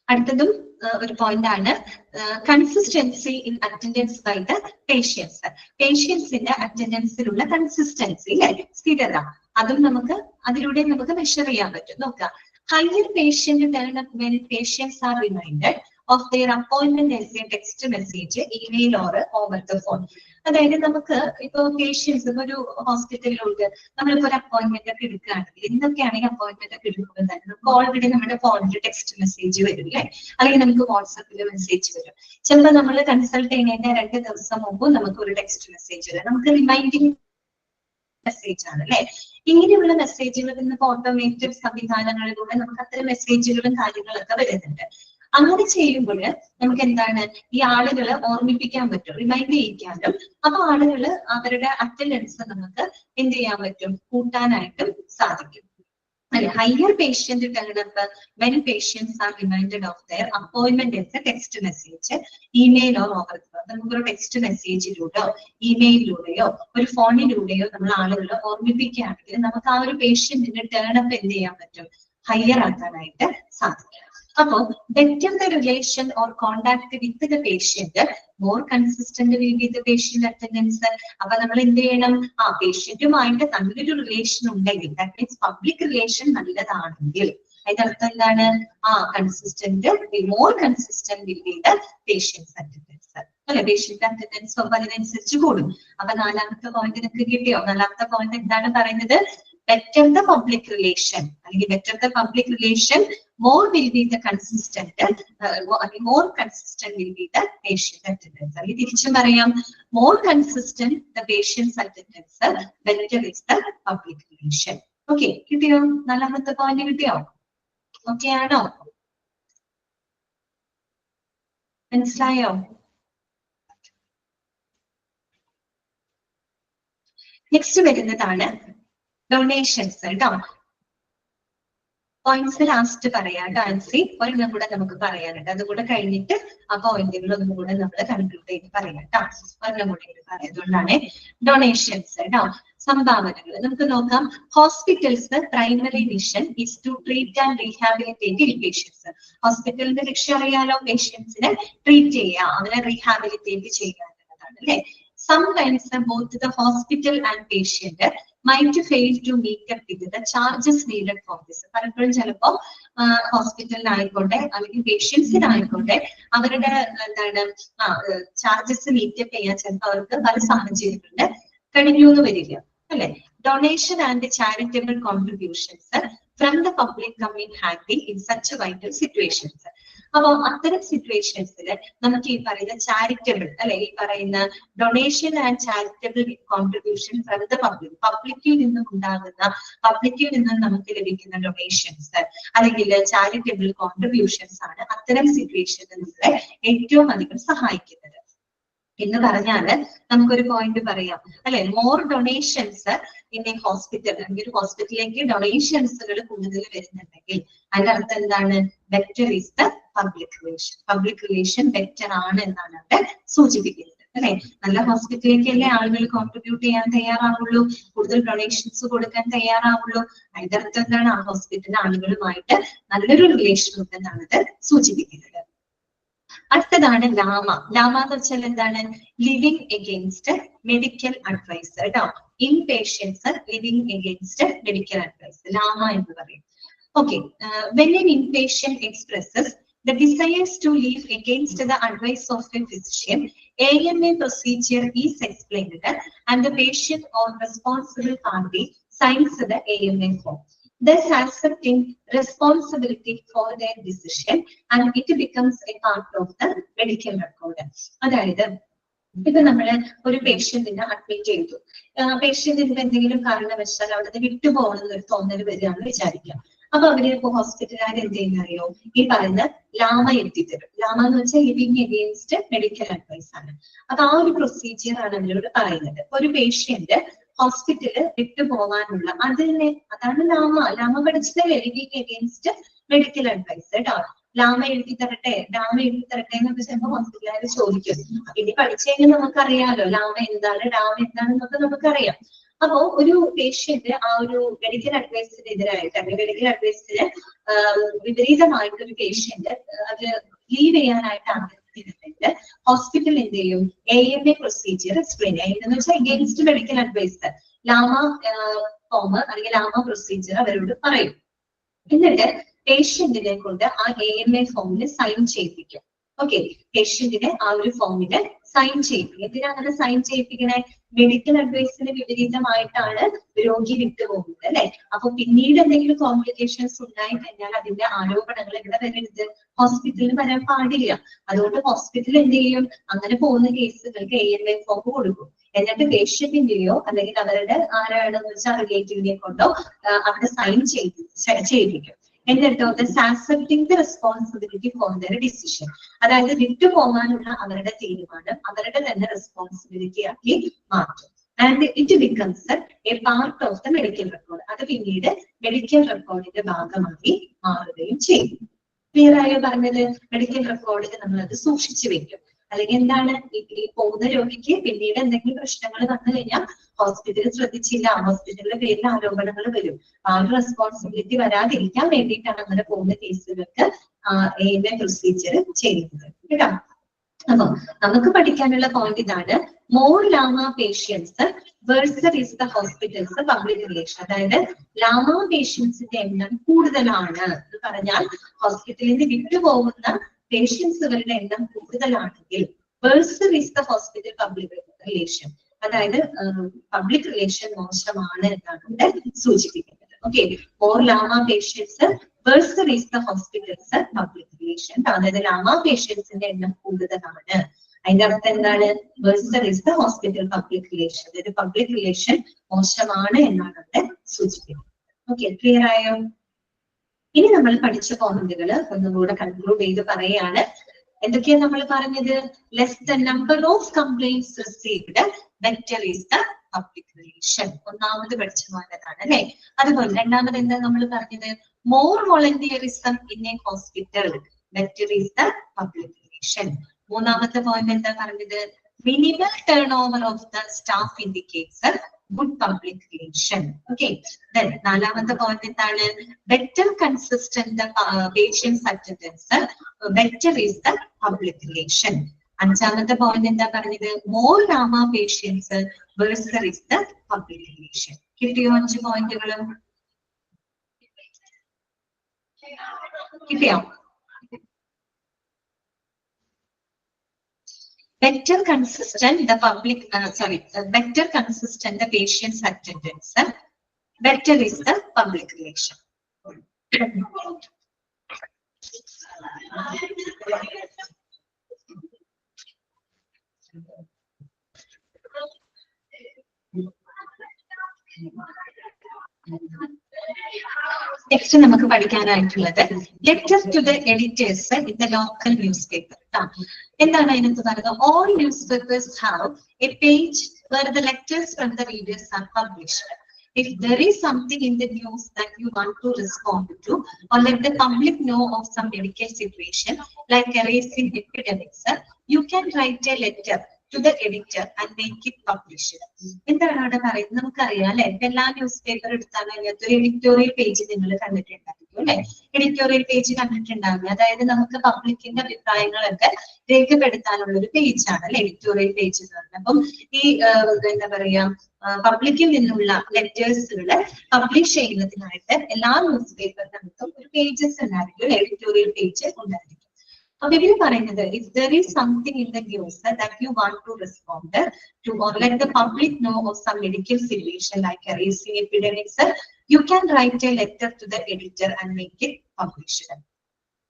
അടുത്തതും ഒരു പോയിന്റ് ആണ്, consistency in attendance by the patients. പേഷ്യൻസിന്റെ അറ്റൻഡൻസിലുള്ള കൺസിസ്റ്റൻസി അല്ലെ, സ്ഥിരത, അതും നമുക്ക് അതിലൂടെ നമുക്ക് മെഷർ ചെയ്യാൻ പറ്റും. നോക്കാം. Higher patient turn up when patients are reminded of their appointment as a text message, email or over the phone. അതായത് നമുക്ക് ഇപ്പൊ പേഷ്യൻസ് ഒരു ഹോസ്പിറ്റലിലോട്ട് നമ്മളിപ്പോ ഒരു അപ്പോയിന്റ്മെന്റ് ഒക്കെ എടുക്കുകയാണെങ്കിൽ, എന്തൊക്കെയാണെങ്കിൽ അപ്പോയിന്റ്മെന്റ് ഒക്കെ എടുക്കുമ്പോൾ തന്നെ നമുക്ക് ഓൾറെഡി നമ്മുടെ ഫോണിൽ ടെക്സ്റ്റ് മെസ്സേജ് വരും അല്ലെ, അല്ലെങ്കിൽ നമുക്ക് വാട്സാപ്പിൽ മെസ്സേജ് വരും. ചിലപ്പോൾ നമ്മൾ കൺസൾട്ട് ചെയ്യുന്നതിന്റെ 2 ദിവസം മുമ്പ് നമുക്ക് ഒരു ടെക്സ്റ്റ് മെസ്സേജ് വരും. നമുക്ക് റിമൈൻഡിങ് മെസ്സേജ് ആണ് അല്ലെ. ഇങ്ങനെയുള്ള മെസ്സേജുകൾ ഇന്ന് ഓട്ടോമേറ്റഡ് സംവിധാനങ്ങളിലൂടെ നമുക്ക് അത്തരം മെസ്സേജുകളും കാര്യങ്ങളൊക്കെ വരുന്നുണ്ട്. അങ്ങനെ ചെയ്യുമ്പോൾ നമുക്ക് എന്താണ്, ഈ ആളുകളെ ഓർമ്മിപ്പിക്കാൻ പറ്റും, റിമൈൻഡ് ചെയ്യിക്കാനും. അപ്പൊ ആളുകൾ അവരുടെ അറ്റൻഡൻസ് നമുക്ക് എന്ത് ചെയ്യാൻ പറ്റും, കൂട്ടാനായിട്ടും സാധിക്കും. Higher patient turn up when patients are reminded of their appointment as a text message, email or over. നമുക്ക് ഒരു ടെക്സ്റ്റ് മെസ്സേജിലൂടെയോ ഇമെയിലിലൂടെയോ ഒരു ഫോണിലൂടെയോ നമ്മൾ ആളുകളെ ഓർമ്മിപ്പിക്കുകയാണെങ്കിൽ നമുക്ക് ആ ഒരു പേഷ്യന്റിന്റെ ടേൺ അപ്പ് എന്ത് ചെയ്യാൻ പറ്റും, ഹയർ ആക്കാനായിട്ട് സാധിക്കും. അപ്പോ better the relation or contact with the patient, more consistent will be the patient attendance. അപ്പൊ നമ്മൾ എന്ത് ചെയ്യണം, ആ പേഷ്യന്റുമായിട്ട് നല്ലൊരു റിലേഷൻ ഉണ്ടെങ്കിൽ, ദാറ്റ് മീൻസ് പബ്ലിക് റിലേഷൻ നല്ലതാണെങ്കിൽ അതിനർത്ഥം എന്താണ്, consistent, more consistent will be the patients attendance അല്ലെ. പേഷ്യന്റ് അറ്റൻഡൻസ് അതിനനുസരിച്ച് കൂടും. അപ്പൊ നാലാമത്തെ പോയിന്റ് നിങ്ങൾക്ക് കിട്ടിയോ? നാലാമത്തെ പോയിന്റ് എന്താണ് പറയുന്നത്? better the public relation, അല്ലെങ്കിൽ better the public relation, more will be the consistent, more consistent will be the patient attendance. അല്ലെങ്കിൽ തിരിച്ചും പറയാം, more consistent the patient's attendance, better is the public relation. Okay, കിട്ടിയോ? നാലാമത്തെ പോയിന്റ് കിട്ടിയോ? ഓക്കെ ആണോ? മനസ്സിലായോ? നെക്സ്റ്റ് വരുന്നതാണ് ഡൊണേഷൻസ് കേട്ടോ. പോയിന്റ്സ് ലാസ്റ്റ് പറയാം. ഡാൻസി ഒരെണ്ണം കൂടെ നമുക്ക് പറയാനുണ്ട്, അതുകൂടെ കഴിഞ്ഞിട്ട് ആ പോയിന്റുകൾ ഒന്നും കൂടെ നമ്മൾ കൺക്ലൂഡ് ചെയ്ത് പറയാം കേട്ടോ. ഒരെണ്ണം കൂടെ പറയുന്നതുകൊണ്ടാണ് ഡൊണേഷൻസ് കേട്ടോ, സംഭാവനകൾ. നമുക്ക് നോക്കാം. Hospitals primary mission is to treat and rehabilitate patients. ഹോസ്പിറ്റലിന്റെ ലക്ഷ്യം അറിയാലോ, പേഷ്യൻസിനെ ട്രീറ്റ് ചെയ്യുക, അവരെ റീഹാബിലിറ്റേറ്റ് ചെയ്യുക എന്നുള്ളതാണ് അല്ലെ. Sometimes both the hospital and patient might fail to meet up with the charges needed for this. പലപ്പോഴും ചിലപ്പോ ഹോസ്പിറ്റലിനായിക്കോട്ടെ അല്ലെങ്കിൽ പേഷ്യൻസിനായിക്കോട്ടെ അവരുടെ എന്താണ് ചാർജസ് മീറ്റപ്പ് ചെയ്യാൻ ചിലപ്പോൾ അവർക്ക് പല സാഹചര്യങ്ങളിൽ കഴിഞ്ഞു എന്ന് വരില്ല അല്ലെ. Donation and charitable contributions from the public come in handy in such vital situations. അപ്പൊ അത്തരം സിറ്റുവേഷൻസിൽ നമുക്ക് ഈ പറയുന്ന ചാരിറ്റബിൾ അല്ലെ, ഈ പറയുന്ന donation and charitable contribution from the പബ്ലിക്കിൽ നിന്നും ഉണ്ടാകുന്ന, പബ്ലിക്കിൽ നിന്നും നമുക്ക് ലഭിക്കുന്ന ഡൊണേഷൻസ് അല്ലെങ്കിൽ ചാരിറ്റബിൾ കോൺട്രിബ്യൂഷൻസ് ആണ് അത്തരം സിറ്റുവേഷനിൽ നമ്മളെ ഏറ്റവും അധികം സഹായിക്കുന്നത്. എന്ന് പറഞ്ഞാല് നമുക്കൊരു പോയിന്റ് പറയാം അല്ലെ, more donations in a hospital, അല്ലെങ്കിൽ ഒരു ഹോസ്പിറ്റലിലേക്ക് ഡൊണേഷൻസുകൾ കൂടുതൽ വരുന്നുണ്ടെങ്കിൽ അതിന്റെ അർത്ഥം എന്താണ്? Better is the public relation. Public relation better ആണ് എന്നാണ് അവിടെ സൂചിപ്പിക്കുന്നത് അല്ലെ. നല്ല ഹോസ്പിറ്റലിലേക്കല്ലേ ആളുകൾ കോൺട്രിബ്യൂട്ട് ചെയ്യാൻ തയ്യാറാവുള്ളൂ, കൂടുതൽ ഡൊണേഷൻസ് കൊടുക്കാൻ തയ്യാറാവുള്ളൂ. അതിന്റെ അർത്ഥം എന്താണ്? ആ ഹോസ്പിറ്റൽ ആളുകളുമായിട്ട് നല്ലൊരു റിലേഷൻ ഉണ്ടെന്നാണ് ഇത് സൂചിപ്പിക്കുന്നത്. അടുത്തതാണ് ലാമ. ലാമ എന്ന് വെച്ചാൽ എന്താണ്? ലിവിങ് എഗെയിൻസ്റ്റ് മെഡിക്കൽ അഡ്വൈസ് കേട്ടോ. In patients living against medical advice, LAMA എന്ന് പറയും. Okay, when an inpatient expresses the desires to live against the advice of a physician, AMA procedure is explained and the patient or responsible party signs the AMA form, thus accepting responsibility for their decision and it becomes a part of the medical record. അതായത് ഇപ്പൊ നമ്മള് ഒരു പേഷ്യന്റിനെ അഡ്മിറ്റ് ചെയ്തു, പേഷ്യന്റിന് എന്തെങ്കിലും കാരണവശാൽ അവിടെ വിട്ടുപോകണമെന്ന് ഒരു തോന്നൽ വരികയാണെന്ന് വിചാരിക്കാം. അപ്പൊ അവര് ഇപ്പൊ ഹോസ്പിറ്റലുകാർ എന്ത് ചെയ്യുന്നറിയോ? ഈ പറയുന്ന ലാമ എത്തിത്തരും. ലാമ എന്ന് വെച്ചാൽ ലിവിങ് എഗെയിൻസ്റ്റ് മെഡിക്കൽ അഡ്വൈസ് ആണ്. അപ്പൊ ആ ഒരു പ്രൊസീജിയർ ആണ് അവരോട് പറയുന്നത്. ഒരു പേഷ്യന്റ് ഹോസ്പിറ്റല് വിട്ടുപോകാനുള്ള അതാണ് ലാമ. ലാമ പഠിച്ചതല്ലേ ലിവിങ് എഗെയിൻസ്റ്റ് മെഡിക്കൽ അഡ്വൈസ് കേട്ടോ. ലാമ എഴുതി തരട്ടെ, ലാമ എഴുതി തരട്ടെ എന്നൊക്കെ ചിലപ്പോൾ ഹോസ്പിറ്റലുകാർ ചോദിക്കും. ഇനി പഠിച്ചു കഴിഞ്ഞാൽ നമുക്കറിയാലോ ലാമ എന്താണ്, ലാമ എന്താണെന്നൊക്കെ നമുക്കറിയാം. അപ്പോ ഒരു പേഷ്യന്റ് ആ ഒരു മെഡിക്കൽ അഡ്വൈസിനെതിരായിട്ട്, അല്ലെങ്കിൽ മെഡിക്കൽ അഡ്വൈസിന് വിപരീതമായിട്ട് ഒരു പേഷ്യന്റ് അത് ലീവ് ചെയ്യാനായിട്ട് ആഗ്രഹിക്കുന്നുണ്ട്, ഹോസ്പിറ്റൽ എന്ത് ചെയ്യും? AMA പ്രൊസീജിയർ എക്സ്പ്ലെയിൻ ചെയ്യും. എന്ന് വെച്ചാൽ എഗെയിൻസ്റ്റ് മെഡിക്കൽ അഡ്വൈസ് ലാമ ഫോം അല്ലെങ്കിൽ ലാമ പ്രൊസീജിയർ അവരോട് പറയും. എന്നിട്ട് പേഷ്യന്റിനെ കൊണ്ട് ആ AMA ഫോമിൽ സൈൻ ചെയ്യിപ്പിക്കും. ഓക്കെ, പേഷ്യന്റിനെ ആ ഒരു ഫോമില് സൈൻ ചെയ്യിപ്പിക്കും. എന്തിനാ അങ്ങനെ സൈൻ ചെയ്യിപ്പിക്കണേ? മെഡിക്കൽ അഡ്വൈസിന് വിപരീതമായിട്ടാണ് രോഗി വിട്ടുപോകുന്നത് അല്ലെ. അപ്പൊ പിന്നീട് എന്തെങ്കിലും കോംപ്ലിക്കേഷൻസ് ഉണ്ടായി കഴിഞ്ഞാൽ അതിന്റെ ആരോപണങ്ങൾ ഇവിടെ വരരുത്, ഹോസ്പിറ്റലിൽ വരാൻ പാടില്ല. അതുകൊണ്ട് ഹോസ്പിറ്റൽ എന്ത് ചെയ്യും? അങ്ങനെ പോകുന്ന കേസുകൾക്ക് AMA ഫോം കൊടുക്കും. എന്നിട്ട് പേഷ്യന്റിന്റെയോ അല്ലെങ്കിൽ അവരുടെ ആരാണെന്ന് വെച്ചാൽ റിലേറ്റീവിനെ കൊണ്ടോ അവിടെ സൈൻ ചെയ്യിപ്പിക്കും. എന്നിട്ടോ accepting the responsibility for there decision, അതായത് വിട്ടുപോകാനുള്ള അവരുടെ തീരുമാനം അവരുടെ തന്നെ റെസ്പോൺസിബിലിറ്റി ആക്കി മാറ്റും. And it becomes A part of the medical record, അത് പിന്നീട് മെഡിക്കൽ റെക്കോർഡിന്റെ ഭാഗമായി മാറുകയും ചെയ്യും. ക്ലിയർ ആയോ പറഞ്ഞത്? മെഡിക്കൽ റെക്കോർഡിൽ നമ്മൾ അത് സൂക്ഷിച്ചു വെക്കും. അല്ലെങ്കിൽ എന്താണ്, ഈ പോകുന്ന രോഗിക്ക് പിന്നീട് എന്തെങ്കിലും പ്രശ്നങ്ങൾ വന്നു കഴിഞ്ഞാൽ ഹോസ്പിറ്റലിൽ ശ്രദ്ധിച്ചില്ല, ഹോസ്പിറ്റലിന്റെ പേരിൽ ആരോപണങ്ങൾ വരും. ആ ഒരു റെസ്പോൺസിബിലിറ്റി വരാതിരിക്കാൻ വേണ്ടിയിട്ടാണ് അങ്ങനെ പോകുന്ന കേസുകൾക്ക് AMA പ്രൊസീജിയർ ചെയ്യുന്നത് കേട്ടോ. അപ്പൊ നമുക്ക് പഠിക്കാനുള്ള പോയിന്റ് ഇതാണ്, more LAMA patients worser is the hospitals public relation. അതായത് ലാമ പേഷ്യൻസിന്റെ എണ്ണം കൂടുതലാണ് എന്ന് പറഞ്ഞാൽ ഹോസ്പിറ്റലിൽ നിന്ന് വിട്ടുപോകുന്ന പേഷ്യൻസുകളുടെ എണ്ണം കൂടുതലാണെങ്കിൽ worser is the hospital public relation, അതായത് പബ്ലിക് റിലേഷൻ മോശമാണ് എന്നാണ് ഇവിടെ സൂചിപ്പിക്കുന്നത്. Okay, more LAMA patients worser is the hospitals public relation, അതായത് ലാമ പേഷ്യൻസിന്റെ എണ്ണം കൂടുതലാണ്. അതിന്റെ അർത്ഥം എന്താണ്? Worser is the hospital public relation, അതായത് പബ്ലിക് റിലേഷൻ മോശമാണ് എന്നാണ് ഇവിടെ സൂചിപ്പിക്കുന്നത്. ഓക്കെ, ക്ലിയർ ആയോ? ഇനി നമ്മൾ പഠിച്ച പോയിന്റുകൾ ഒന്നുകൂടെ കൺക്ലൂഡ് ചെയ്ത് പറയാണ്. എന്തൊക്കെയാ നമ്മൾ പറഞ്ഞത്? Less the number of complaints received, better is the public relation. ഒന്നാമത് പഠിച്ച പോയിന്റാണ് അല്ലെ. അതുപോലെ രണ്ടാമത് എന്താ നമ്മൾ പറഞ്ഞത്? More volunteerism in a hospital, better is the public relation. മൂന്നാമത്തെ പോയിന്റ് എന്താ പറഞ്ഞത്? Minimal turn over of the staff indicates good public relation. Okay, നാലാമത്തെ പോയിന്റ് എന്താണ്? Better consistent patients attendance, better is the public relation. അഞ്ചാമത്തെ പോയിന്റ് എന്താ പറഞ്ഞത്? More LAMA patients worser is the public relation. കിട്ടിയോ 5 പോയിന്റുകളും? കിട്ടിയോ? Better consistent the public, better consistent the patient's attendance, better is the public relation. Next നമുക്ക് പഠിക്കാനായിട്ടുള്ളത് letter to the editors in the local newspaper. എന്താണ് അതിനകത്ത് പറയുന്നത്? All newspapers have a page where the letters from the readers are published. If there is something in the news that you want to respond to or let the public know of some medical situation like a raising epidemics, you can write a letter to the editor and make it published. എന്താണ് അവിടെ പറയുന്നത്? നമുക്കറിയാം അല്ലെ, എല്ലാ ന്യൂസ് പേപ്പർ എടുത്താൽ അതിനകത്ത് ഒരു എഡിറ്റോറിയൽ പേജ് നിങ്ങൾ കണ്ടിട്ടുണ്ടായിരിക്കും അല്ലെ. എഡിറ്റോറിയൽ പേജ് കണ്ടിട്ടുണ്ടാവില്ല. അതായത് നമുക്ക് പബ്ലിക്കിന്റെ അഭിപ്രായങ്ങളൊക്കെ രേഖപ്പെടുത്താനുള്ള ഒരു പേജാണ് അല്ലെ എഡിറ്റോറിയൽ പേജ് എന്ന് പറയുന്നത്. അപ്പം ഈ എന്താ പറയാ പബ്ലിക്കിൽ നിന്നുള്ള ലെറ്റേഴ്സുകൾ പബ്ലിഷ് ചെയ്യുന്നതിനായിട്ട് എല്ലാ ന്യൂസ് പേപ്പറിനകത്തും ഒരു പേജസ് ഉണ്ടായിരിക്കും, എഡിറ്റോറിയൽ പേജ് ഉണ്ടായിരിക്കും. അപ്പൊ ഇവര് പറയുന്നത് if there is something in the news that you want to respond to or let the public know of some medical situation like a raising epidemics, you can write a letter to the editor and make it published.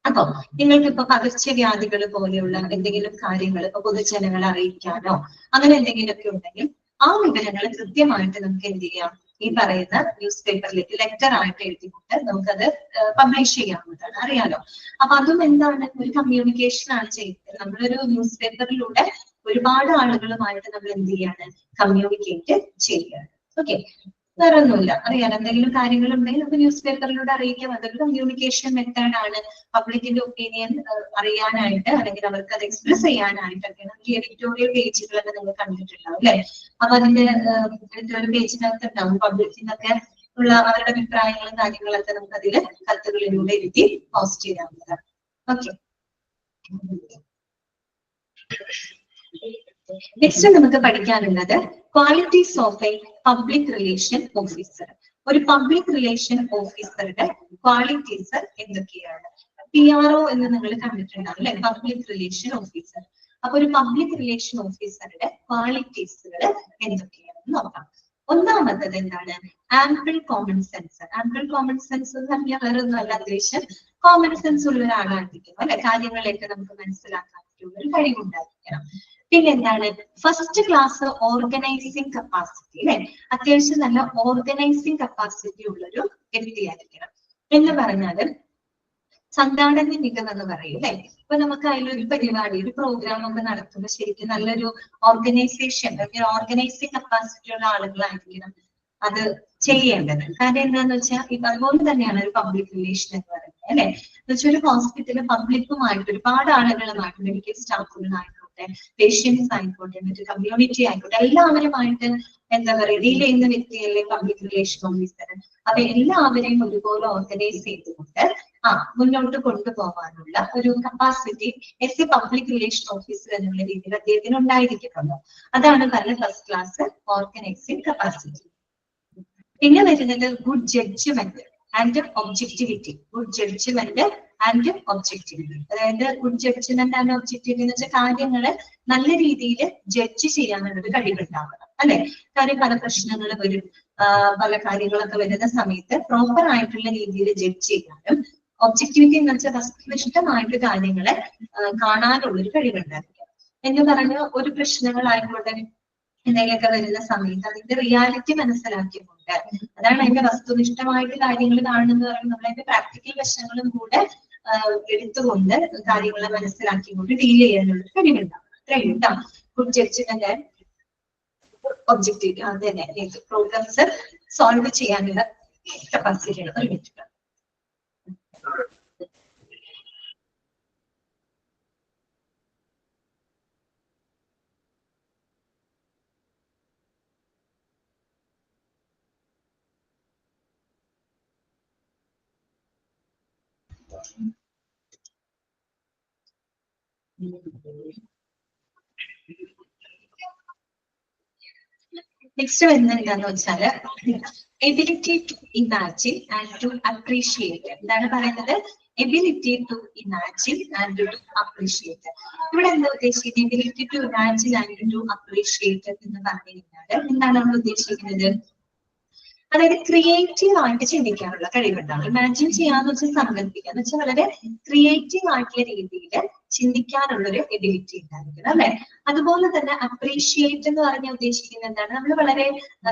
അപ്പൊ നിങ്ങൾക്ക് ഇപ്പൊ പകർച്ചവ്യാധികൾ പോലെയുള്ള എന്തെങ്കിലും കാര്യങ്ങൾ ഇപ്പൊ പൊതുജനങ്ങളെ അറിയിക്കാനോ അങ്ങനെ എന്തെങ്കിലുമൊക്കെ ഉണ്ടെങ്കിൽ ആ വിവരങ്ങൾ കൃത്യമായിട്ട് നമുക്ക് എന്ത് ചെയ്യാം, ഈ പറയുന്ന ന്യൂസ് പേപ്പറിലേക്ക് ലെറ്റർ ആയിട്ട് എഴുതിക്കൊണ്ട് നമുക്കത് പബ്ലിഷ് ചെയ്യാവുന്നതാണ്. അറിയാലോ. അപ്പൊ അതും എന്താണ്, ഒരു കമ്മ്യൂണിക്കേഷൻ ആണ് ചെയ്യുന്നത്. നമ്മളൊരു ന്യൂസ് പേപ്പറിലൂടെ ഒരുപാട് ആളുകളുമായിട്ട് നമ്മൾ എന്ത് ചെയ്യാണ്, കമ്മ്യൂണിക്കേറ്റ് ചെയ്യുകയാണ്. ഓക്കെ, വേറെ ഒന്നുമില്ല. അറിയാലോ, എന്തെങ്കിലും കാര്യങ്ങൾ ഉണ്ടെങ്കിൽ നമുക്ക് ന്യൂസ് പേപ്പറിലൂടെ അറിയിക്കാം. അതൊരു കമ്മ്യൂണിക്കേഷൻ മെത്തേഡ് ആണ്. പബ്ലിക്കിന്റെ ഒപ്പീനിയൻ അറിയാനായിട്ട് അല്ലെങ്കിൽ അവർക്ക് അത് എക്സ്പ്രസ് ചെയ്യാനായിട്ടൊക്കെ നമുക്ക് എഡിറ്റോറിയൽ പേജുകളൊക്കെ നിങ്ങൾ കണ്ടിട്ടുണ്ടാവും അല്ലെ. അപ്പൊ അതിന്റെ എഡിറ്റോറിയൽ പേജിനകത്ത് ഉണ്ടാവും പബ്ലിക്കിനൊക്കെ ഉള്ള അവരുടെ അഭിപ്രായങ്ങളും കാര്യങ്ങളൊക്കെ നമുക്ക് അതിൽ കത്തുകളിലൂടെ എഴുതി പോസ്റ്റ് ചെയ്യാവുന്നതാണ്. ഓക്കെ, നെക്സ്റ്റ് നമുക്ക് പഠിക്കാനുള്ളത് qualities of a public relation officer. ഒരു പബ്ലിക് റിലേഷൻ ഓഫീസറുടെ ക്വാളിറ്റീസ് എന്തൊക്കെയാണ്? PRO എന്ന് നിങ്ങൾ കണ്ടിട്ടുണ്ടാവും അല്ലെ, പബ്ലിക് റിലേഷൻ ഓഫീസർ. അപ്പൊ ഒരു പബ്ലിക് റിലേഷൻ ഓഫീസറുടെ ക്വാളിറ്റീസുകൾ എന്തൊക്കെയാണെന്ന് നോക്കാം. ഒന്നാമത്തത് എന്താണ്? Ample common sense. Ample common sense എന്ന് പറഞ്ഞാൽ വേറെ ഒന്നുമല്ല, അത്യാവശ്യം കോമൺ സെൻസ് ഉള്ള ഒരാളായിരിക്കും അല്ലെ. കാര്യങ്ങളെയൊക്കെ നമുക്ക് മനസ്സിലാക്കാൻ പറ്റുന്ന ഒരു കഴിവുണ്ടായിരിക്കണം. പിന്നെന്താണ്? ഫസ്റ്റ് ക്ലാസ് ഓർഗനൈസിങ് കപ്പാസിറ്റി അല്ലെ. അത്യാവശ്യം നല്ല ഓർഗനൈസിങ് കപ്പാസിറ്റി ഉള്ളൊരു വ്യക്തിയായിരിക്കണം. എന്ന് പറഞ്ഞാല് സംഘാടന മികവ് എന്ന് പറയും അല്ലെ. ഇപ്പൊ നമുക്ക് അതിലൊരു പരിപാടി, ഒരു പ്രോഗ്രാം ഒക്കെ നടത്തുമ്പോൾ ശരിക്കും നല്ലൊരു ഓർഗനൈസേഷൻ, ഓർഗനൈസിങ് കപ്പാസിറ്റി ഉള്ള ആളുകളായിരിക്കണം അത് ചെയ്യേണ്ടത്. കാരണം എന്താന്ന് വെച്ചാൽ ഇപ്പൊ അതുപോലെ തന്നെയാണ് ഒരു പബ്ലിക് റിലേഷൻ എന്ന് പറയുന്നത് അല്ലെ. എന്ന് വെച്ചാൽ ഒരു ഹോസ്പിറ്റലിൽ പബ്ലിക്കുമായിട്ട് ഒരുപാട് ആളുകളുമായിട്ട്, മെഡിക്കൽ സ്റ്റാഫുകളായിക്കോട്ടെ, പേഷ്യൻസ് ആയിക്കോട്ടെ, മറ്റു കമ്മ്യൂണിറ്റി ആയിക്കോട്ടെ, എല്ലാവരുമായിട്ട് എന്താ പറയുക ഡീൽ ചെയ്യുന്ന വ്യക്തിയല്ലേ പബ്ലിക് റിലേഷൻ ഓഫീസർ. അപ്പൊ എല്ലാവരെയും ഒരുപോലെ ഓർഗനൈസ് ചെയ്തുകൊണ്ട് മുന്നോട്ട് കൊണ്ടുപോകാനുള്ള ഒരു capacity S A public relation officer എന്നുള്ള രീതിയിൽ അദ്ദേഹത്തിന് ഉണ്ടായിരിക്കുമല്ലോ. അതാണ് പറഞ്ഞ ഫസ്റ്റ് ക്ലാസ് ഓർഗനൈസിങ് കപ്പാസിറ്റി. പിന്നെ വരുന്നത് good judgement and objectivity. Good judgement and objectivity, അതായത് ഗുഡ് ജഡ്ജ്മെന്റ് ആൻഡ് ഒബ്ജക്ടിവിറ്റി എന്ന് വെച്ചാൽ കാര്യങ്ങള് നല്ല രീതിയിൽ ജഡ്ജ് ചെയ്യാനുള്ള ഒരു കഴിവുണ്ടാവണം അല്ലെ. കാര്യം പല പ്രശ്നങ്ങൾ വരും, പല കാര്യങ്ങളൊക്കെ വരുന്ന സമയത്ത് പ്രോപ്പർ ആയിട്ടുള്ള രീതിയിൽ ജഡ്ജ് ചെയ്യാനും, ഒബ്ജക്ടിവിറ്റി എന്ന് വെച്ചാൽ വസ്തുനിഷ്ഠമായിട്ട് കാര്യങ്ങളെ കാണാനുള്ള ഒരു കഴിവുണ്ടായിരിക്കണം. എന്ന് പറഞ്ഞ ഒരു പ്രശ്നങ്ങളായിക്കോട്ടെ എന്തെങ്കിലുമൊക്കെ വരുന്ന സമയത്ത് അതിന്റെ റിയാലിറ്റി മനസ്സിലാക്കിക്കൊണ്ട്, അതാണ് അതിന്റെ വസ്തുനിഷ്ഠമായിട്ട് കാര്യങ്ങൾ കാണുന്നത് പറയുന്നത്, നമ്മളതിന്റെ പ്രാക്ടിക്കൽ വശങ്ങളും കൂടെ എടുത്തുകൊണ്ട് കാര്യങ്ങളെ മനസ്സിലാക്കിക്കൊണ്ട് ഡീൽ ചെയ്യാനുള്ള കഴിവുണ്ടാവും. അത്രയും ഗുഡ് ജഡ്ജ്മെന്റ് ആൻഡ് ഒബ്ജക്റ്റീവ് അത് തന്നെ പ്രോബ്ലംസ് സോൾവ് ചെയ്യാനുള്ള കപ്പാസിറ്റിയാണ്. ഒരു മിനിറ്റ്. നെക്സ്റ്റ് വരുന്നത് എന്താന്ന് വെച്ചാല് ability to imagine and to appreciate. എന്താണ് പറയുന്നത്? Ability to imagine and to appreciate. ഇവിടെ എന്താ ഉദ്ദേശിക്കുന്നത്? Ability to imagine and to appreciate എന്ന് പറഞ്ഞു കഴിഞ്ഞാൽ എന്താണ് നമ്മൾ ഉദ്ദേശിക്കുന്നത്? അതായത് ക്രിയേറ്റീവ് ആയിട്ട് ചിന്തിക്കാനുള്ള കഴിവുണ്ടാവും. ഇമാജിൻ ചെയ്യാന്ന് വെച്ചാൽ സങ്കല്പിക്കുക എന്ന് വെച്ചാൽ വളരെ ക്രിയേറ്റീവ് ആയിട്ടുള്ള രീതിയിൽ ചിന്തിക്കാനുള്ളൊരു എബിലിറ്റി ഉണ്ടായിരിക്കണം അല്ലെ. അതുപോലെ തന്നെ അപ്രീഷിയേറ്റ് എന്ന് പറഞ്ഞാൽ ഉദ്ദേശിക്കുന്നത് എന്താണ്? നമ്മൾ വളരെ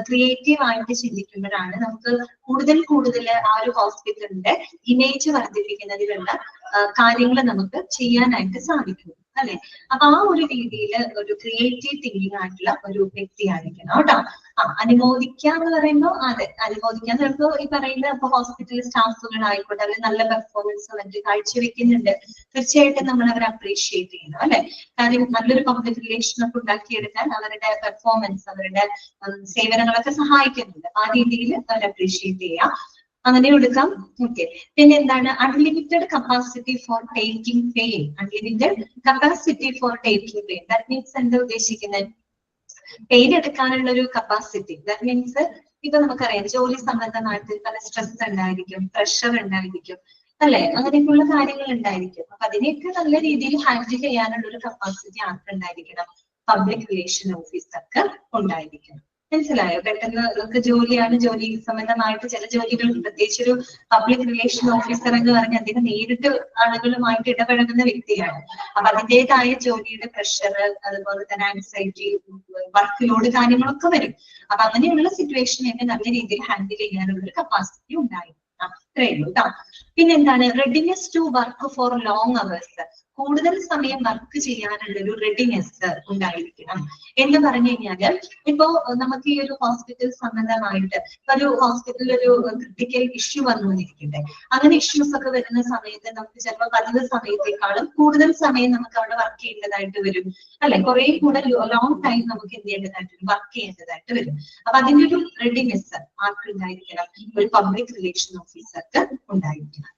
ക്രിയേറ്റീവ് ആയിട്ട് ചിന്തിക്കുമ്പോഴാണ് നമുക്ക് കൂടുതൽ ആ ഒരു ഹോസ്പിറ്റലിന്റെ ഇമേജ് വർദ്ധിപ്പിക്കുന്നതിലുള്ള കാര്യങ്ങൾ നമുക്ക് ചെയ്യാനായിട്ട് സാധിക്കും അല്ലെ? അപ്പൊ ആ ഒരു രീതിയിൽ ഒരു ക്രിയേറ്റീവ് തിങ്കിങ് ആയിട്ടുള്ള ഒരു വ്യക്തിയായിരിക്കണം കേട്ടോ. അനുമോദിക്കുക എന്ന് പറയുമ്പോൾ അതെ, അനുമോദിക്കുക എന്ന് പറയുമ്പോൾ ഈ പറയുന്ന ഇപ്പൊ ഹോസ്പിറ്റൽ സ്റ്റാഫുകളായിക്കോട്ടെ അവർ നല്ല പെർഫോമൻസ് മറ്റ് കാഴ്ചവെക്കുന്നുണ്ട്, തീർച്ചയായിട്ടും നമ്മൾ അവരെ അപ്രീഷിയേറ്റ് ചെയ്യണം അല്ലെ? കാര്യം നല്ലൊരു പബ്ലിക് റിലേഷൻ ഒക്കെ ഉണ്ടാക്കിയെടുക്കാൻ അവരുടെ പെർഫോമൻസ്, അവരുടെ സേവനങ്ങളൊക്കെ സഹായിക്കുന്നുണ്ട്. ആ രീതിയിൽ അവർ അപ്രീഷിയേറ്റ് ചെയ്യാം, അങ്ങനെ എടുക്കാം. ഓക്കെ, പിന്നെ എന്താണ് unlimited capacity four taking pain. Unlimited capacity four taking pain, that means എന്താ ഉദ്ദേശിക്കുന്നത്? പെയിൻ എടുക്കാനുള്ള ഒരു കപ്പാസിറ്റി. ദാറ്റ് മീൻസ് ഇപ്പൊ നമുക്കറിയാം ജോലി സംബന്ധമായിട്ട് പല സ്ട്രെസ് ഉണ്ടായിരിക്കും, പ്രഷർ ഉണ്ടായിരിക്കും അല്ലെ? അങ്ങനെയൊക്കെയുള്ള കാര്യങ്ങൾ ഉണ്ടായിരിക്കും. അപ്പൊ അതിനെയൊക്കെ നല്ല രീതിയിൽ ഹാൻഡിൽ ചെയ്യാനുള്ള ഒരു കപ്പാസിറ്റി ആർക്കുണ്ടായിരിക്കണം? പബ്ലിക് റിലേഷൻ ഓഫീസർക്ക് ഉണ്ടായിരിക്കണം. മനസ്സിലായോ? പെട്ടെന്ന് നമുക്ക് ജോലിയാണ്, ജോലി സംബന്ധമായിട്ട് ചില ജോലികൾ, പ്രത്യേകിച്ച് ഒരു പബ്ലിക് റിലേഷൻ ഓഫീസർ എന്ന് പറഞ്ഞാൽ അദ്ദേഹം നേരിട്ട് ആളുകളുമായിട്ട് ഇടപഴകുന്ന വ്യക്തിയാണ്. അപ്പൊ അതിൻ്റെതായ ജോലിയുടെ പ്രഷർ, അതുപോലെ തന്നെ ആൻസൈറ്റി, വർക്ക് ലോഡ് കാര്യങ്ങളൊക്കെ വരും. അപ്പൊ അങ്ങനെയുള്ള സിറ്റുവേഷനൊക്കെ നല്ല രീതിയിൽ ഹാൻഡിൽ ചെയ്യാനുള്ള ഒരു കപ്പാസിറ്റി ഉണ്ടായിരിക്കും. അത്രയേ ഉള്ളൂ കേട്ടോ. പിന്നെന്താണ് readiness to work for long hours. കൂടുതൽ സമയം വർക്ക് ചെയ്യാനുള്ള ഒരു റെഡിനെസ് ഉണ്ടായിരിക്കണം എന്ന് പറഞ്ഞു കഴിഞ്ഞാൽ, ഇപ്പോ നമുക്ക് ഈ ഒരു ഹോസ്പിറ്റൽ സംബന്ധമായിട്ട് ഒരു ഹോസ്പിറ്റലിൽ ഒരു ക്രിട്ടിക്കൽ ഇഷ്യൂ വന്നുകൊണ്ടിരിക്കട്ടെ, അങ്ങനെ ഇഷ്യൂസ് ഒക്കെ വരുന്ന സമയത്ത് നമുക്ക് ചിലപ്പോൾ പതിവ് സമയത്തേക്കാളും കൂടുതൽ സമയം നമുക്ക് അവിടെ വർക്ക് ചെയ്യേണ്ടതായിട്ട് വരും അല്ലെ? കുറെ കൂടെ ലോങ് ടൈം നമുക്ക് എന്ത് ചെയ്യേണ്ടതായിട്ട് വരും? വർക്ക് ചെയ്യേണ്ടതായിട്ട് വരും. അപ്പൊ അതിന്റെ ഒരു റെഡിനെസ് ആർക്ക് ഉണ്ടായിരിക്കണം? ഒരു പബ്ലിക് റിലേഷൻ ഓഫീസർക്ക് ഉണ്ടായിരിക്കണം.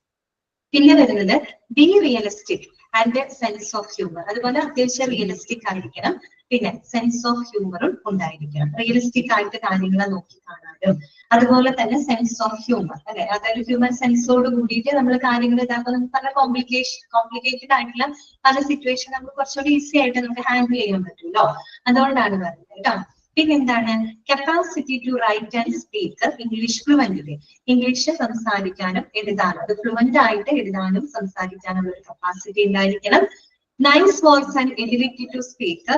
പിന്നെ വരുന്നത് B realistic and sense of humour. അതുപോലെ അത്യാവശ്യം റിയലിസ്റ്റിക് ആയിരിക്കണം, പിന്നെ സെൻസ് ഓഫ് ഹ്യൂമറും ഉണ്ടായിരിക്കണം. റിയലിസ്റ്റിക് ആയിട്ട് കാര്യങ്ങളെ നോക്കി കാണാനും, അതുപോലെ തന്നെ സെൻസ് ഓഫ് ഹ്യൂമർ അല്ലെ? അതായത് ഹ്യൂമർ സെൻസോട് കൂടിയിട്ട് നമ്മൾ കാര്യങ്ങൾ ഇതാക്കുമ്പോൾ നമുക്ക് പല കോംപ്ലിക്കേറ്റഡ് ആയിട്ടുള്ള പല സിറ്റുവേഷൻ നമുക്ക് കുറച്ചുകൂടി ഈസി ആയിട്ട് നമുക്ക് ഹാൻഡിൽ ചെയ്യാൻ പറ്റുമല്ലോ. അതുകൊണ്ടാണ് പറയുന്നത് കേട്ടോ. പിന്നെന്താണ് capacity to write and speak English fluently. English സംസാരിക്കാനും എഴുതാനും, അത് ഫ്ലുവന്റ് ആയിട്ട് എഴുതാനും സംസാരിക്കാനും ഒരു കപ്പാസിറ്റി ഉണ്ടായിരിക്കണം. Nice voice and ability to speak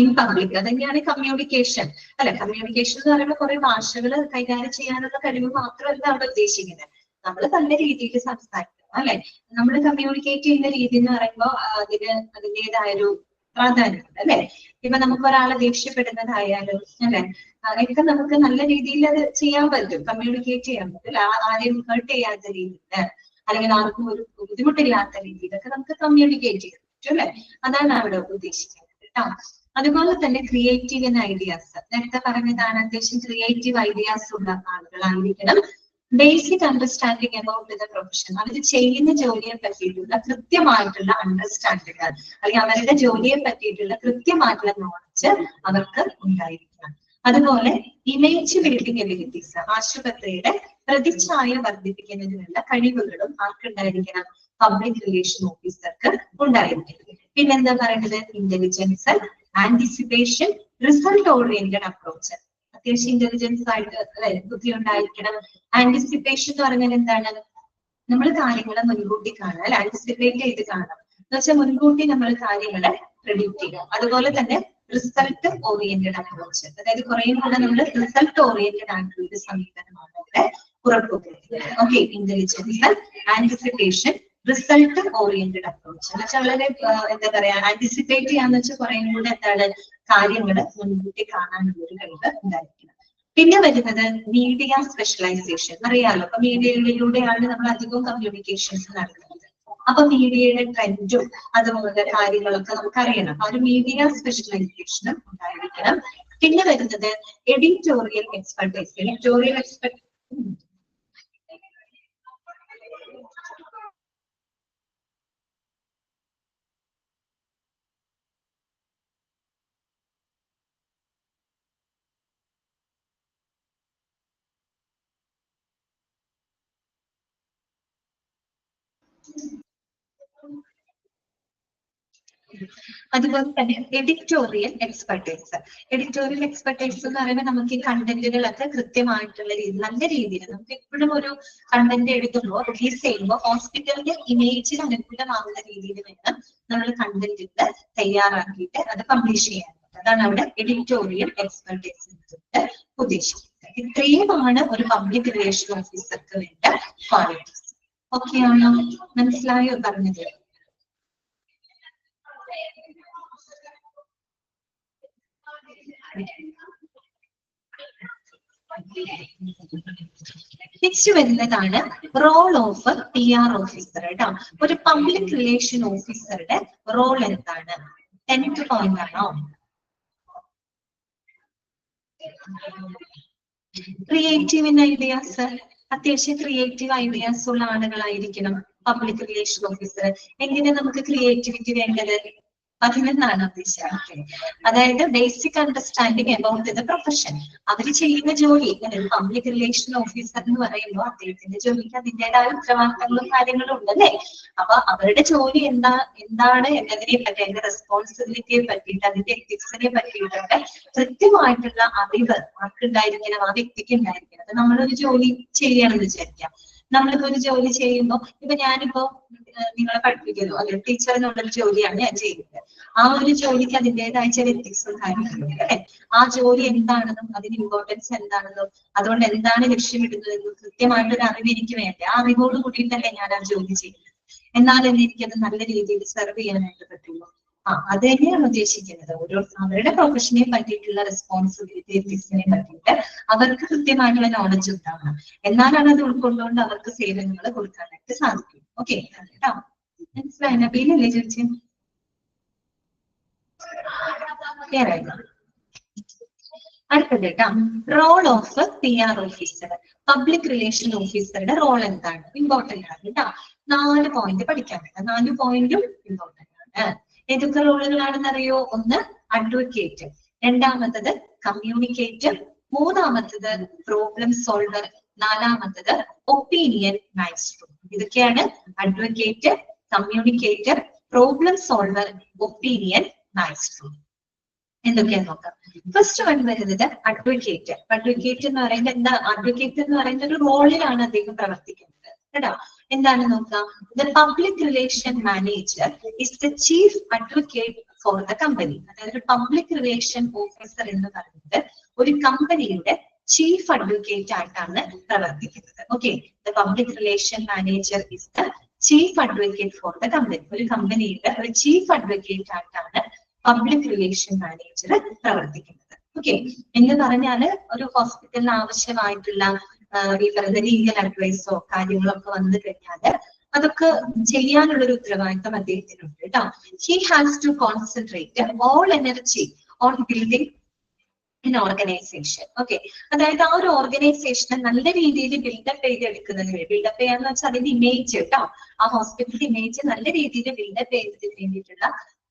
in public. അതെന്നെയാണ് കമ്മ്യൂണിക്കേഷൻ അല്ലെ? കമ്മ്യൂണിക്കേഷൻ എന്ന് പറയുമ്പോൾ കുറെ ഭാഷകൾ കൈകാര്യം ചെയ്യാനുള്ള കഴിവ് മാത്രമല്ല അവിടെ ഉദ്ദേശിക്കുന്നത്. നമ്മൾ നല്ല രീതിയിൽ സംസാരിക്കണം അല്ലെ? നമ്മൾ കമ്മ്യൂണിക്കേറ്റ് ചെയ്യുന്ന രീതി എന്ന് പറയുമ്പോൾ അതിൻ്റെതായൊരു പ്രാധാന്യമുണ്ട് അല്ലെ? ഇപ്പൊ നമുക്ക് ഒരാളെ ദേഷ്യപ്പെടുന്നതായാലും അല്ലെ, അതൊക്കെ നമുക്ക് നല്ല രീതിയിൽ അത് ചെയ്യാൻ പറ്റും, കമ്മ്യൂണിക്കേറ്റ് ചെയ്യാൻ പറ്റും. ആരെയും ഹേർട്ട് ചെയ്യാത്ത രീതിയിൽ അല്ലെങ്കിൽ ആർക്കും ഒരു ബുദ്ധിമുട്ടില്ലാത്ത രീതിയിലൊക്കെ നമുക്ക് കമ്മ്യൂണിക്കേറ്റ് ചെയ്യാൻ പറ്റും അല്ലെ? അതാണ് അവിടെ ഉദ്ദേശിക്കുന്നത് കേട്ടോ. അതുപോലെ തന്നെ ക്രിയേറ്റീവ് ഐഡിയാസ്, നേരത്തെ പറഞ്ഞതാണ്, അത്യാവശ്യം ക്രിയേറ്റീവ് ഐഡിയാസ് ഉള്ള ആളുകളായിരിക്കണം. Basic understanding about the profession. അവർ ചെയ്യുന്ന ജോലിയെ പറ്റിയിട്ടുള്ള കൃത്യമായിട്ടുള്ള അണ്ടർസ്റ്റാൻഡിങ് അല്ലെങ്കിൽ അവരുടെ ജോലിയെ പറ്റിയിട്ടുള്ള കൃത്യമായിട്ടുള്ള നോളജ് അവർക്ക് ഉണ്ടായിരിക്കണം. അതുപോലെ ഇമേജ് ബിൽഡിംഗ് എബിലിറ്റീസ്, ആശുപത്രിയുടെ പ്രതിച്ഛായ വർദ്ധിപ്പിക്കുന്നതിനുള്ള കഴിവുകളും ആർക്കുണ്ടായിരിക്കണം? പബ്ലിക് റിലേഷൻ ഓഫീസർക്ക് ഉണ്ടായിരിക്കണം. പിന്നെന്താ പറയുന്നത്? Intelligence, anticipation, result oriented approach. അത്യാവശ്യം ഇന്റലിജൻസ് ആയിട്ട് അല്ലെ, ബുദ്ധി ഉണ്ടായിരിക്കണം. ആന്റിസിപ്പേഷൻ എന്ന് പറഞ്ഞാൽ എന്താണ്? നമ്മൾ കാര്യങ്ങളെ മുൻകൂട്ടി കാണുക അല്ലെ? ആന്റിസിപ്പേറ്റ് ചെയ്ത് കാണണം എന്ന് വെച്ചാൽ മുൻകൂട്ടി നമ്മൾ കാര്യങ്ങളെ പ്രെഡിക്റ്റ് ചെയ്യുക. അതുപോലെ തന്നെ റിസൾട്ട് ഓറിയന്റഡ് അപ്രോച്ച്, അതായത് കുറെ കൂടെ നമ്മൾ റിസൾട്ട് ഓറിയന്റഡ് ആയിട്ടുള്ള ഒരു സമീപനമാണ് ഇവിടെ ഉറപ്പുവരുത്തുന്നത്. Okay, intelligence, anticipation, result oriented approach എന്ന് വെച്ചാൽ വളരെ എന്താ പറയാ, ആന്റിസിപ്പേറ്റ് ചെയ്യാന്ന് വെച്ചാൽ കുറെ കൂടെ എന്താണ് കാര്യങ്ങള് മുൻകൂട്ടി കാണാനുള്ള ഒരു കഴിവ് ഉണ്ടായിരിക്കണം. പിന്നെ വരുന്നത് മീഡിയ സ്പെഷ്യലൈസേഷൻ. അറിയാലോ, അപ്പൊ മീഡിയയിലൂടെയാണ് നമ്മൾ അധികവും കമ്മ്യൂണിക്കേഷൻസ് നടത്തുന്നത്. അപ്പൊ മീഡിയയുടെ ട്രെൻഡും അതുപോലെ കാര്യങ്ങളൊക്കെ നമുക്ക് അറിയണം. ആ ഒരു മീഡിയ സ്പെഷ്യലൈസേഷനും ഉണ്ടായിരിക്കണം. പിന്നെ വരുന്നത് എഡിറ്റോറിയൽ എക്സ്പെർട്ടൈസ്. എഡിറ്റോറിയൽ എക്സ്പെർട്ട് അതുപോലെ തന്നെ എഡിറ്റോറിയൽ എക്സ്പെർട്ടൈസ്. എഡിറ്റോറിയൽ എക്സ്പെർട്ടൈസ് എന്ന് പറയുമ്പോൾ നമുക്ക് ഈ കണ്ടന്റുകളൊക്കെ കൃത്യമായിട്ടുള്ള രീതി, നല്ല രീതിയിൽ നമുക്ക് എപ്പോഴും ഒരു കണ്ടന്റ് എഴുതുമ്പോൾ റിലീസ് ചെയ്യുമ്പോൾ ഹോസ്പിറ്റലിന്റെ ഇമേജിന് അനുകൂലമാകുന്ന രീതിയിൽ വേണം നമ്മൾ കണ്ടന്റ് തയ്യാറാക്കിയിട്ട് അത് പബ്ലിഷ് ചെയ്യാൻ. അതാണ് അവിടെ എഡിറ്റോറിയൽ എക്സ്പെർട്ടൈസ് ഉദ്ദേശിക്കുന്നത്. ഇത്രയുമാണ് ഒരു പബ്ലിക് റിലേഷൻ ഓഫീസർക്ക് വേണ്ട ക്വാളിറ്റീസ്. ഓക്കെ ആണോ? മനസ്സിലായോ പറഞ്ഞത്? നെക്സ്റ്റ് വരുന്നതാണ് റോൾ ഓഫ് PR ഓഫീസർ കേട്ടോ. ഒരു പബ്ലിക് റിലേഷൻ ഓഫീസറുടെ റോൾ എന്താണ്? 10th പോയിന്റ് ആണോ? ക്രിയേറ്റീവ് ഇൻ ഐഡിയാസ്, അത്യാവശ്യം ക്രിയേറ്റീവ് ഐഡിയാസ് ഉള്ള ആളുകളായിരിക്കണം പബ്ലിക് റിലേഷൻ ഓഫീസർ. എങ്ങനെ നമുക്ക് ക്രിയേറ്റിവിറ്റി വേണ്ടത്? 11 ഉദ്ദേശിച്ചത്. അതായത് basic understanding about the profession. അവർ ചെയ്യുന്ന ജോലി, പബ്ലിക് റിലേഷൻ ഓഫീസർ എന്ന് പറയുമ്പോൾ അദ്ദേഹത്തിന്റെ ജോലിക്ക് അതിൻ്റെതായ ഉത്തരവാദിത്തങ്ങളും കാര്യങ്ങളും ഉണ്ടല്ലേ. അപ്പൊ അവരുടെ ജോലി എന്താണ് എന്നതിനെ പറ്റി, അതിന്റെ റെസ്പോൺസിബിലിറ്റിയെ പറ്റിയിട്ട്, അതിന്റെ എത്തിക്സിനെ പറ്റിയിട്ടൊക്കെ കൃത്യമായിട്ടുള്ള അറിവ് ആർക്കുണ്ടായിരിക്കണം, ആ വ്യക്തിക്ക് ഉണ്ടായിരിക്കണം. അപ്പൊ നമ്മളൊരു ജോലി ചെയ്യണമെന്ന് വിചാരിക്കാം. നമ്മളിപ്പോ ഒരു ജോലി ചെയ്യുമ്പോൾ, ഇപ്പൊ ഞാനിപ്പോ നിങ്ങളെ പഠിപ്പിക്കുന്നു, അല്ലെങ്കിൽ ടീച്ചർ എന്നുള്ളൊരു ജോലിയാണ് ഞാൻ ചെയ്യുന്നത്. ആ ഒരു ജോലിക്ക് അതിൻ്റെതായ ചില എത്തിക്സും കാര്യങ്ങളും അല്ലെ. ആ ജോലി എന്താണെന്നും അതിന് ഇമ്പോർട്ടൻസ് എന്താണെന്നും അതുകൊണ്ട് എന്താണ് ലക്ഷ്യമിടുന്നതെന്നും കൃത്യമായിട്ടൊരു അറിവ് എനിക്ക് വേണ്ടേ. ആ അറിവോട് കൂടിയിട്ടല്ലേ ഞാൻ ആ ജോലി ചെയ്യുന്നത്. എന്നാലും എനിക്കത് നല്ല രീതിയിൽ സെർവ് ചെയ്യാനായിട്ട് പറ്റുള്ളൂ. അത് തന്നെയാണ് ഉദ്ദേശിക്കുന്നത്. അവരുടെ പ്രൊഫഷനെ പറ്റിയിട്ടുള്ള റെസ്പോൺസിബിലിറ്റി, എത്തിക്സിനെ പറ്റിയിട്ട് അവർക്ക് കൃത്യമായിട്ടുള്ള നോളജ് ഉണ്ടാവണം. എന്നാലാണ് അത് ഉൾക്കൊണ്ടുകൊണ്ട് അവർക്ക് സേവനങ്ങൾ കൊടുക്കാനായിട്ട് സാധിക്കും. ഓക്കെ കേട്ടോ, മനസ്സിലായി? നബീലല്ലേ ചോദിച്ചു? അടുത്തത് കേട്ടോ, role of PR officer, public relation ഓഫീസറുടെ റോൾ എന്താണ്? ഇമ്പോർട്ടന്റ് ആണ് കേട്ടോ. 4 പോയിന്റ് പഠിക്കാൻ പറ്റും. 4 പോയിന്റും ഇമ്പോർട്ടന്റ് ആണ്. ഏതൊക്കെ റോളുകളാണെന്ന് അറിയോ? ഒന്ന് അഡ്വക്കേറ്റ്, രണ്ടാമത്തത് കമ്മ്യൂണിക്കേറ്റർ, മൂന്നാമത്തത് പ്രോബ്ലം സോൾവർ, നാലാമത്തത് ഒപ്പീനിയൻ മാജിസ്ട്രേറ്റ്. ഇതൊക്കെയാണ് advocate, communicator, problem solver, opinion magistrate. എന്തൊക്കെയാന്ന് നോക്കാം. ഫസ്റ്റ് വൺ വരുന്നത് അഡ്വക്കേറ്റ്. അഡ്വക്കേറ്റ് എന്ന് പറയുന്നത് എന്താ? അഡ്വക്കേറ്റ് എന്ന് പറയുന്ന ഒരു റോളിലാണ് അദ്ദേഹം പ്രവർത്തിക്കുന്നത് കേട്ടോ. എന്താണ് നോക്കാം. The public relation manager is the chief advocate four the company. അതായത് പബ്ലിക് റിലേഷൻ ഓഫീസർ എന്ന് പറയുന്നത് ഒരു കമ്പനിയുടെ ചീഫ് അഡ്വക്കേറ്റ് ആയിട്ടാണ് പ്രവർത്തിക്കുന്നത്. Okay, the public relation manager is the chief advocate four the company. ഒരു കമ്പനിയുടെ ഒരു ചീഫ് അഡ്വക്കേറ്റ് ആയിട്ടാണ് പബ്ലിക് റിലേഷൻ മാനേജർ പ്രവർത്തിക്കുന്നത്. ഓക്കെ, എന്ന് പറഞ്ഞാല് ഒരു ഹോസ്പിറ്റലിന് ആവശ്യമായിട്ടുള്ള ഈ പറയുന്ന ലീഗൽ അഡ്വൈസോ കാര്യങ്ങളോ ഒക്കെ വന്നു കഴിഞ്ഞാല് അതൊക്കെ ചെയ്യാനുള്ള ഒരു ഉത്തരവാദിത്തം അദ്ദേഹത്തിനുണ്ട് കേട്ടോ. He has to concentrate all energy on building an organization. ഓക്കെ, അതായത് ആ ഒരു ഓർഗനൈസേഷനെ നല്ല രീതിയിൽ ബിൽഡപ്പ് ചെയ്തെടുക്കുന്നതിന് വേണ്ടി, ബിൽഡപ്പ് ചെയ്യാന്ന് വെച്ചാൽ അതിന്റെ ഇമേജ് കേട്ടോ, ആ ഹോസ്പിറ്റലിന്റെ ഇമേജ് നല്ല രീതിയിൽ ബിൽഡപ്പ് ചെയ്യുന്നതിന് വേണ്ടിയിട്ടുള്ള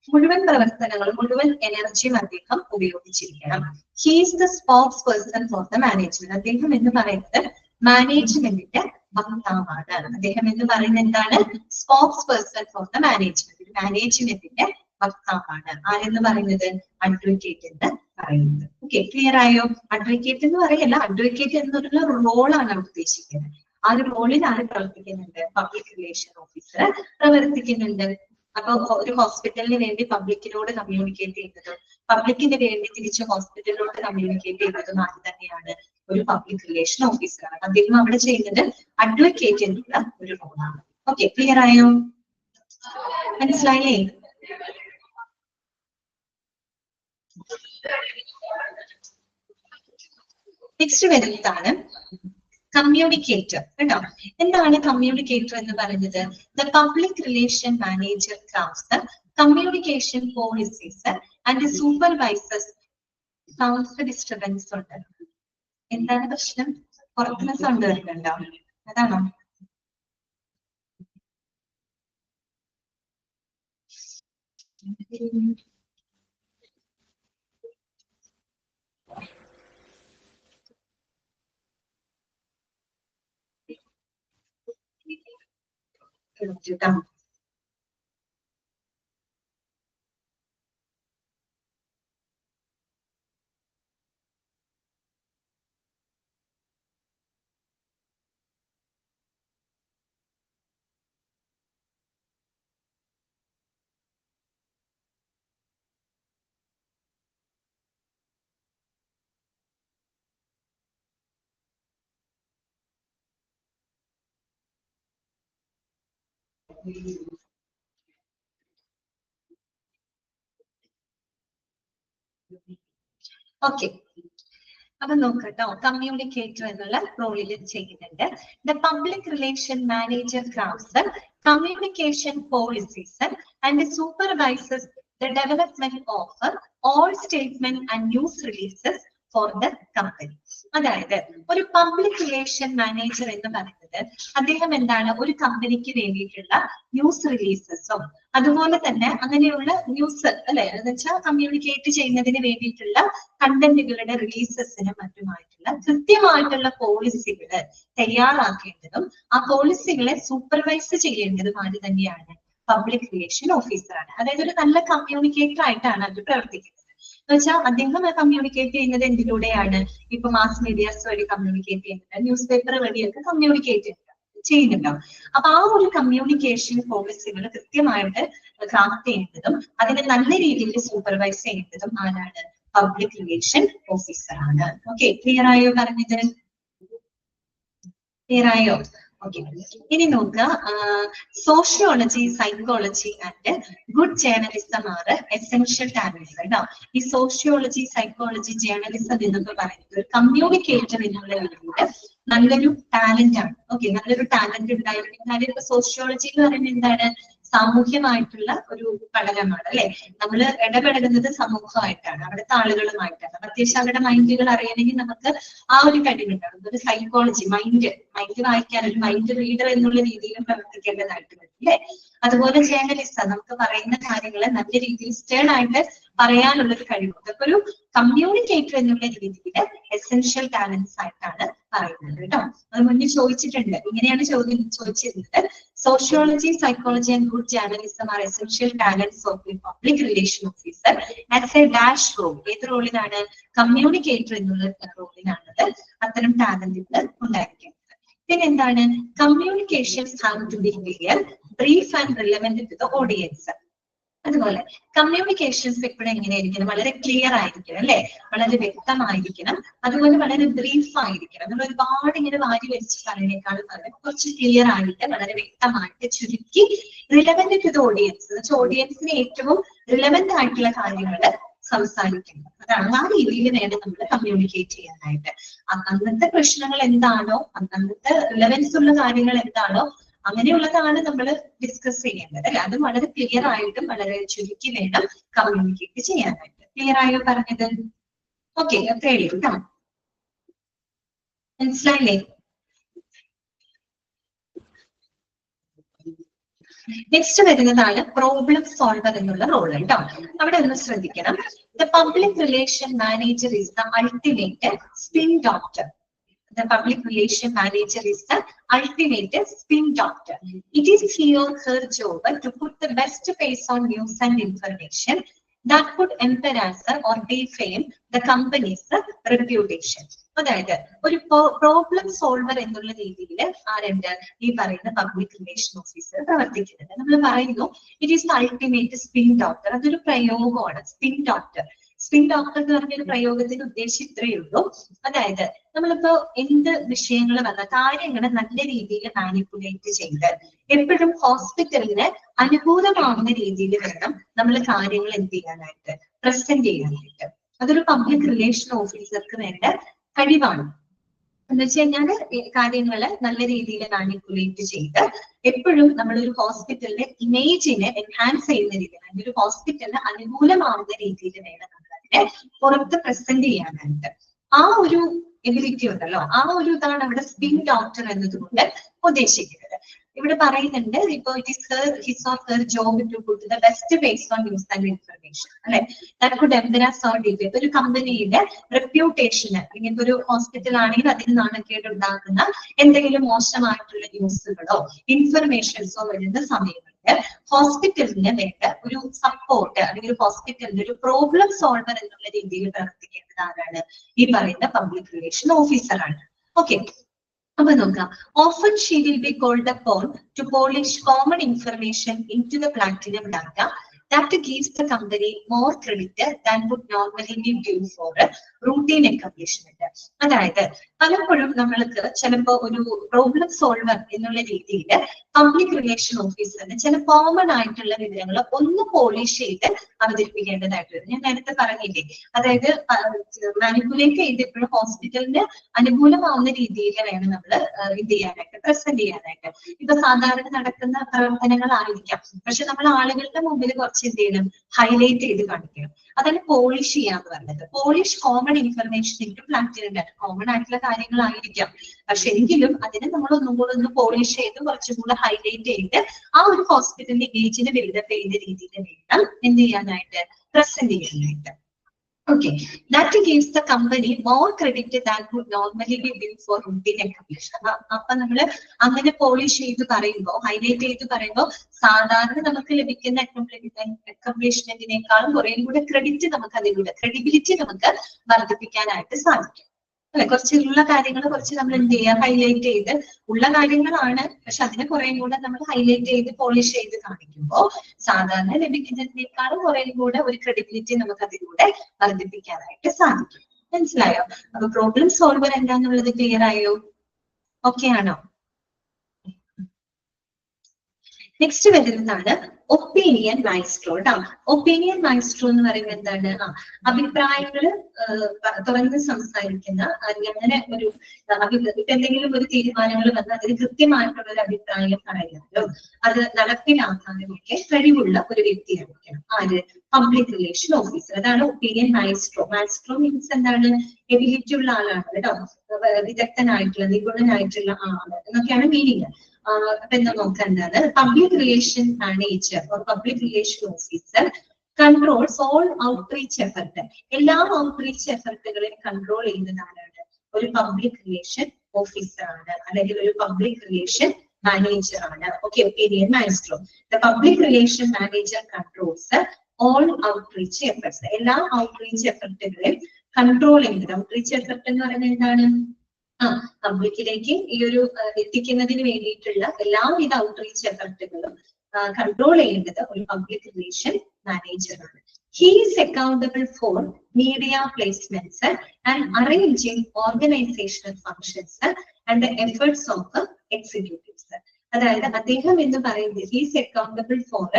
മുഴുവൻ പ്രവർത്തനങ്ങളും മുഴുവൻ എനർജിയും അദ്ദേഹം ഉപയോഗിച്ചിരിക്കണം. He is the spokesperson for the management. അദ്ദേഹം എന്ന് പറയുന്നത് മാനേജ്മെന്റിന്റെ വക്താവാണ്. അദ്ദേഹം എന്ന് പറയുന്നത് എന്താണ്? Spokesperson for the management. മാനേജ്മെന്റിന്റെ വക്താവാണ്. ആരെന്ന് പറയുന്നത്? അഡ്വക്കേറ്റ് എന്ന് പറയുന്നത്. ഓക്കെ, ക്ലിയർ ആയോ? അഡ്വക്കേറ്റ് എന്ന് പറയല്ല, അഡ്വക്കേറ്റ് എന്നുള്ള റോളാണ് ഉദ്ദേശിക്കുന്നത്. ആ ഒരു റോളിൽ ആര് പ്രവർത്തിക്കുന്നുണ്ട്? പബ്ലിക് റിലേഷൻ ഓഫീസർ പ്രവർത്തിക്കുന്നുണ്ട്. അപ്പൊ ഒരു ഹോസ്പിറ്റലിന് വേണ്ടി പബ്ലിക്കിനോട് കമ്മ്യൂണിക്കേറ്റ് ചെയ്യുന്നതും പബ്ലിക്കിന് വേണ്ടി തിരിച്ച് ഹോസ്പിറ്റലിനോട് കമ്മ്യൂണിക്കേറ്റ് ചെയ്യുന്നതും ആര് തന്നെയാണ്? ഒരു പബ്ലിക് റിലേഷൻ ഓഫീസറാണ്. അദ്ദേഹം അവിടെ ചെയ്യുന്നത് അഡ്വക്കേറ്റ് എന്നുള്ള ഒരു റോളാണ്. ഓക്കെ, ക്ലിയർ ആയോ? മനസ്സിലായില്ലേ? നെക്സ്റ്റ് വരുന്നതാണ് കമ്മ്യൂണിക്കേറ്റർ കേട്ടോ. എന്താണ് കമ്മ്യൂണിക്കേറ്റർ എന്ന് പറയുന്നത്? The public relation manager crafts the communication policies and supervisors. Sound disturbance ഉണ്ട്. എന്താണ് പ്രശ്നം? പുറത്തുനിന്ന് സൗണ്ട് വരുന്നുണ്ടോ? അതാണോ? കേട്ടോ. ഓക്കെ, അപ്പൊ നോക്കട്ടോ, കമ്മ്യൂണിക്കേറ്റർ എന്നുള്ള റോളിൽ ചെയ്യുന്നുണ്ട്. The public relation manager crafts communication policies and supervises the development of all statement and news releases for the company. അതായത് ഒരു പബ്ലിക് റിലേഷൻ മാനേജർ എന്ന് പറയുന്നത് അദ്ദേഹം എന്താണ്, ഒരു കമ്പനിക്ക് വേണ്ടിയിട്ടുള്ള ന്യൂസ് റിലീസസും അതുപോലെ തന്നെ അങ്ങനെയുള്ള ന്യൂസ് അല്ലെ എന്ന് വെച്ചാൽ കമ്മ്യൂണിക്കേറ്റ് ചെയ്യുന്നതിന് വേണ്ടിയിട്ടുള്ള കണ്ടന്റുകളുടെ റിലീസസിനും മറ്റുമായിട്ടുള്ള കൃത്യമായിട്ടുള്ള പോളിസികൾ തയ്യാറാക്കേണ്ടതും ആ പോളിസികളെ സൂപ്പർവൈസ് ചെയ്യേണ്ടതും ആര് തന്നെയാണ്, പബ്ലിക് റിലേഷൻ ഓഫീസറാണ്. അതായത് ഒരു നല്ല കമ്മ്യൂണിക്കേറ്റർ ആയിട്ടാണ് അത് പ്രവർത്തിക്കുന്നത്. എന്ന് വെച്ചാൽ അദ്ദേഹം കമ്മ്യൂണിക്കേറ്റ് ചെയ്യുന്നത് എന്തിലൂടെയാണ്, ഇപ്പൊ മാസ് മീഡിയാസ് വഴി കമ്മ്യൂണിക്കേറ്റ് ചെയ്യുന്നുണ്ട്, ന്യൂസ് പേപ്പർ വഴിയൊക്കെ കമ്മ്യൂണിക്കേറ്റ് ചെയ്യുന്നുണ്ടാവും. അപ്പൊ ആ ഒരു കമ്മ്യൂണിക്കേഷൻ പോളിസികൾ കൃത്യമായിട്ട് ക്രാഫ്റ്റ് ചെയ്യേണ്ടതും അതിനെ നല്ല രീതിയിൽ സൂപ്പർവൈസ് ചെയ്യേണ്ടതും ആരാണ്, പബ്ലിക് റിലേഷൻ ഓഫീസറാണ്. ഓക്കെ, ക്ലിയർ ആയോ പറഞ്ഞത്? ക്ലിയർ ആയോ? ഓക്കെ, ഇനി നോക്കുക, sociology, psychology and good journalism ആറ് എസെൻഷ്യൽ ടാലന്റ്സ് കേട്ടോ. ഈ സോഷ്യോളജി, സൈക്കോളജി, ജേർണലിസം എന്നൊക്കെ പറയുന്നത് ഒരു കമ്മ്യൂണിക്കേറ്റർ എന്നുള്ള രീതിയിൽ നല്ലൊരു ടാലന്റ് ആണ്. ഓക്കെ, നല്ലൊരു ടാലന്റ് ഉണ്ടായിരിക്കും. കാര്യം ഇപ്പൊ സോഷ്യോളജി എന്ന് പറയുന്നത് എന്താണ്, സാമൂഹ്യമായിട്ടുള്ള ഒരു പഠനമാണ് അല്ലെ. നമ്മൾ ഇടപെടുന്നത് സമൂഹമായിട്ടാണ്, അവിടുത്തെ ആളുകളുമായിട്ടാണ്. അത്യാവശ്യം അവരുടെ മൈൻഡുകൾ അറിയണമെങ്കിൽ നമുക്ക് ആ ഒരു കഴിവുണ്ടാകും. ഒരു സൈക്കോളജി, മൈൻഡ് വായിക്കാൻ ഒരു മൈൻഡ് റീഡർ എന്നുള്ള രീതിയിലും പ്രവർത്തിക്കേണ്ടതായിട്ട് വരും അല്ലെ. അതുപോലെ ജേർണലിസം, നമുക്ക് പറയുന്ന കാര്യങ്ങളെ നല്ല രീതിയിൽ സ്റ്റേൺ ആയിട്ട് പറയാനുള്ള ഒരു കഴിവ്. അതൊക്കെ ഒരു കമ്മ്യൂണിക്കേറ്റർ എന്നുള്ള രീതിയിൽ എസെൻഷ്യൽ ടാലന്റ്സ് ആയിട്ടാണ് പറയുന്നത് കേട്ടോ. അത് മുന്നിൽ ചോദിച്ചിട്ടുണ്ട്, ഇങ്ങനെയാണ് ചോദ്യം ചോദിച്ചിരുന്നത്. Sociology, psychology and good journalism are essential talents of a public relation officer as a dash role. ഏത് റോളിനാണ്, കമ്മ്യൂണിക്കേറ്റർ എന്നുള്ള റോളിനാണത് അത്തരം ടാലന്റുകൾ ഉണ്ടായിരിക്കുന്നത്. പിന്നെ എന്താണ്, communications have to be clear, brief and relevant to the audience. അതുപോലെ കമ്മ്യൂണിക്കേഷൻസ് എപ്പോഴും എങ്ങനെയായിരിക്കണം, വളരെ ക്ലിയർ ആയിരിക്കണം അല്ലെ, വളരെ വ്യക്തമായിരിക്കണം. അതുപോലെ വളരെ ബ്രീഫ് ആയിരിക്കണം. നമ്മൾ ഒരുപാട് ഇങ്ങനെ വാരി വലിച്ച് പറയുന്നേക്കാളും വളരെ കുറച്ച് ക്ലിയർ ആയിട്ട് വളരെ വ്യക്തമായിട്ട് ചുരുക്കി റിലവന്റ് ടു ദ ഓഡിയൻസ്, വെച്ചാൽ ഓഡിയൻസിന് ഏറ്റവും റിലവന്റ് ആയിട്ടുള്ള കാര്യങ്ങൾ സംസാരിക്കുന്നത്. അതാണ് ആ രീതിയിൽ വേണം നമ്മൾ കമ്മ്യൂണിക്കേറ്റ് ചെയ്യാനായിട്ട്. അന്നത്തെ പ്രശ്നങ്ങൾ എന്താണോ, അന്നത്തെ റിലവൻസ് ഉള്ള കാര്യങ്ങൾ എന്താണോ അങ്ങനെയുള്ളതാണ് നമ്മൾ ഡിസ്കസ് ചെയ്യേണ്ടത് അല്ലെ. അത് വളരെ ക്ലിയർ ആയിട്ടും വളരെ ചുരുക്കി വേണം കമ്മ്യൂണിക്കേറ്റ് ചെയ്യാനായിട്ട്. ക്ലിയർ ആയോ പറഞ്ഞത്? ഓക്കെ, കേട്ടോ, മനസ്സിലായില്ലേ? നെക്സ്റ്റ് വരുന്നതാണ് പ്രോബ്ലം സോൾവർ എന്നുള്ള റോൾ കേട്ടോ. അവിടെ ഒന്ന് ശ്രദ്ധിക്കണം. The public relation manager is the ultimate spin doctor. The public relation manager is the ultimate spin doctor. It is he or her job to put the best face on news and information that could embarrass or defame the company's reputation. അതായത് ഒരു പ്രോബ്ലം സോൾവർ എന്നുള്ള രീതിയിൽ ആരുണ്ട്, ഈ പറയുന്ന പബ്ലിക് റിലേഷൻ ഓഫീസർ പ്രവർത്തിക്കുന്നത്. നമ്മൾ പറയുന്നു it is ultimate spin doctor. അതൊരു പ്രയോഗമാണ്, സ്പിൻ ഡോക്ടർ. സ്പിൻ ഡോക്ടർ എന്ന് പറഞ്ഞൊരു പ്രയോഗത്തിന് ഉദ്ദേശം ഇത്രയേ ഉള്ളൂ. അതായത് നമ്മളിപ്പോ എന്ത് വിഷയങ്ങൾ വന്ന കാര്യങ്ങളെ നല്ല രീതിയിൽ മാനിപ്പുലേറ്റ് ചെയ്ത് എപ്പോഴും ഹോസ്പിറ്റലിന് അനുകൂലമാവുന്ന രീതിയിൽ വേണം നമ്മൾ കാര്യങ്ങൾ എന്ത് ചെയ്യാനായിട്ട്, പ്രസന്റ് ചെയ്യാനായിട്ട്. അതൊരു പബ്ലിക് റിലേഷൻ ഓഫീസർക്ക് വേണ്ട കഴിവാണ്. എന്ന് വെച്ച് കഴിഞ്ഞാൽ കാര്യങ്ങള് നല്ല രീതിയിൽ മാനിപ്പുലേറ്റ് ചെയ്ത് എപ്പോഴും നമ്മളൊരു ഹോസ്പിറ്റലിന്റെ ഇമേജിനെ എൻഹാൻസ് ചെയ്യുന്ന രീതിയിൽ, അല്ലെങ്കിൽ ഒരു ഹോസ്പിറ്റലിന് അനുകൂലമാവുന്ന രീതിയിൽ വേണം നമ്മൾ അതിനെ പുറത്ത് പ്രസന്റ് ചെയ്യാനായിട്ട്. ആ ഒരു എബിലിറ്റി ഉണ്ടല്ലോ, ആ ഒരു ഇതാണ് അവിടെ സ്പിൻ ഡോക്ടർ എന്നതുകൊണ്ട് ഉദ്ദേശിക്കുന്നത്. ഇവിടെ പറയുന്നുണ്ട്, ഇപ്പൊ it is his or her job to put the best based on news and information അല്ലെ. That could embarrass or defame. ഒരു കമ്പനിയുടെ റെപ്യൂട്ടേഷന്, അല്ലെങ്കിൽ ഒരു ഹോസ്പിറ്റൽ ആണെങ്കിൽ അതിന് നാണക്കേട് ഉണ്ടാക്കുന്ന എന്തെങ്കിലും മോശമായിട്ടുള്ള ന്യൂസുകളോ ഇൻഫർമേഷൻസോ വരുന്ന സമയങ്ങളിൽ ഹോസ്പിറ്റലിന് വേണ്ട ഒരു സപ്പോർട്ട്, അല്ലെങ്കിൽ ഹോസ്പിറ്റലിന്റെ ഒരു പ്രോബ്ലം സോൾവർ എന്നുള്ള രീതിയിൽ പ്രവർത്തിക്കേണ്ടത് ആരാണ്, ഈ പറയുന്ന പബ്ലിക് റിലേഷൻ ഓഫീസറാണ്. ഓക്കെ, അപ്പൊ നോക്കാം. Often she will be called upon to polish common information into the platinum data that gives the company more credit than would normally be due for routine accomplishment. അതായത് പലപ്പോഴും നമ്മൾക്ക് ചിലപ്പോ ഒരു പ്രോബ്ലം സോൾവർ എന്നുള്ള രീതിയിൽ പബ്ലിക് റിലേഷൻ ഓഫീസറിന് ചില കോമൺ ആയിട്ടുള്ള വിവരങ്ങൾ ഒന്ന് പോളിഷ് ചെയ്ത് അവതരിപ്പിക്കേണ്ടതായിട്ട് വരും. ഞാൻ നേരത്തെ പറഞ്ഞില്ലേ, അതായത് മാനിപ്പുലേറ്റ് ചെയ്തപ്പോഴും ഹോസ്പിറ്റലിന് അനുകൂലമാവുന്ന രീതിയിൽ വേണം നമ്മൾ ഇത് ചെയ്യാനായിട്ട്, പ്രസന്റ് ചെയ്യാനായിട്ട്. ഇപ്പൊ സാധാരണ നടക്കുന്ന പ്രവർത്തനങ്ങളായിരിക്കാം, പക്ഷെ നമ്മൾ ആളുകളുടെ മുമ്പിൽ കുറച്ച് എന്ത് ചെയ്യണം, ഹൈലൈറ്റ് ചെയ്ത് കാണിക്കണം. അതാണ് പോളിഷ് ചെയ്യാന്ന് പറഞ്ഞത്. Polish common information into platinum data. Common ആയിട്ടുള്ള കാര്യങ്ങളായിരിക്കാം, പക്ഷെ എങ്കിലും അതിനെ നമ്മൾ ഒന്നും കൂടെ ഒന്ന് പോളിഷ് ചെയ്ത് കുറച്ചും കൂടെ ഹൈലൈറ്റ് ചെയ്ത് ആ ഒരു ഹോസ്പിറ്റലിന്റെ ഇമേജിനെ ബിൽഡപ്പ് ചെയ്യുന്ന രീതിയിൽ വേണം എന്ത് ചെയ്യാനായിട്ട്, പ്രസന്റ് ചെയ്യാനായിട്ട്. Okay, that gives the company more credit than would normally be given for routine accomplishment. അപ്പൊ നമ്മള് അങ്ങനെ പോളിഷ് ചെയ്ത് പറയുമ്പോ, ഹൈലൈറ്റ് ചെയ്ത് പറയുമ്പോ സാധാരണ നമുക്ക് ലഭിക്കുന്ന അക്കംപ്ലിഷ്മെന്റിനേക്കാളും കുറേ കൂടെ ക്രെഡിറ്റ് നമുക്ക് അതിലൂടെ, ക്രെഡിബിലിറ്റി നമുക്ക് വർദ്ധിപ്പിക്കാനായിട്ട് സാധിക്കും. അല്ലെ, കുറച്ചുള്ള കാര്യങ്ങൾ കുറച്ച് നമ്മൾ എന്ത് ചെയ്യുക, ഹൈലൈറ്റ് ചെയ്ത്, ഉള്ള കാര്യങ്ങളാണ് പക്ഷെ അതിനെ കുറേ കൂടെ നമ്മൾ ഹൈലൈറ്റ് ചെയ്ത് പോളിഷ് ചെയ്ത് കാണിക്കുമ്പോൾ സാധാരണ ലഭിക്കുന്നതിനേക്കാളും കുറേ കൂടെ ഒരു ക്രെഡിബിലിറ്റി നമുക്ക് അതിലൂടെ വർദ്ധിപ്പിക്കാനായിട്ട് സാധിക്കും. മനസ്സിലായോ? അപ്പൊ പ്രോബ്ലം സോൾവർ എന്താന്നുള്ളത് ക്ലിയർ ആയോ? ഓക്കെ ആണോ? നെക്സ്റ്റ് വരുന്നതാണ് ഒപ്പീനിയൻ മൈസ്ട്രോ. ഒപ്പീനിയൻ മൈസ്ട്രോ എന്ന് പറയുന്നത് എന്താണ്? അഭിപ്രായങ്ങള് തുറന്ന് സംസാരിക്കുന്ന, അങ്ങനെ ഒരു എന്തെങ്കിലും ഒരു തീരുമാനങ്ങൾ വന്ന് അതിന് കൃത്യമായിട്ടുള്ള ഒരു അഭിപ്രായം പറയാനും അത് നടപ്പിലാക്കാനും ഒക്കെ കഴിവുള്ള ഒരു വ്യക്തിയായിരിക്കണം. ആര്? Public relation officer. അതാണ് ഒപ്പീനിയൻ മൈസ്ട്രോ. മൈസ്ട്രോ മീൻസ് എന്താണ്? എബിലിറ്റി ഉള്ള ആളാണ് കേട്ടോ, വിദഗ്ധനായിട്ടുള്ള, നിപുണനായിട്ടുള്ള ആള് എന്നൊക്കെയാണ് മീനിങ്. അപ്പൊ എന്താ നോക്കേണ്ടത്? Public relation manager or public relation officer controls all outreach effort. എല്ലാ ഔട്ട്റീച്ച് എഫർട്ടുകളെയും കൺട്രോൾ ചെയ്യുന്നത് ആരാണ്? ഒരു പബ്ലിക് റിലേഷൻ ഓഫീസർ ആണ്, അല്ലെങ്കിൽ ഒരു പബ്ലിക് റിലേഷൻ മാനേജർ ആണ്. Okay, opinion maestro. The public relation manager controls all outreach efforts. എല്ലാ ഔട്ട്റീച്ച് എഫർട്ടുകളെയും കൺട്രോൾ ചെയ്യുന്നത്. ഔട്ട്റീച്ച് എഫർട്ട് എന്ന് പറയുന്നത് എന്താണ്? പബ്ലിക്കിലേക്ക് ഈ ഒരു എത്തിക്കുന്നതിന് വേണ്ടിയിട്ടുള്ള എല്ലാവിധ ഔട്ട്റീച്ച് എഫർട്ടുകളും കൺട്രോൾ ചെയ്യേണ്ടത് ഒരു പബ്ലിക് റിലേഷൻ മാനേജറാണ്. He is accountable for media placements and arranging organizational functions and the efforts of the executives. അതായത് അദ്ദേഹം എന്ന് പറയുന്നത് he is accountable for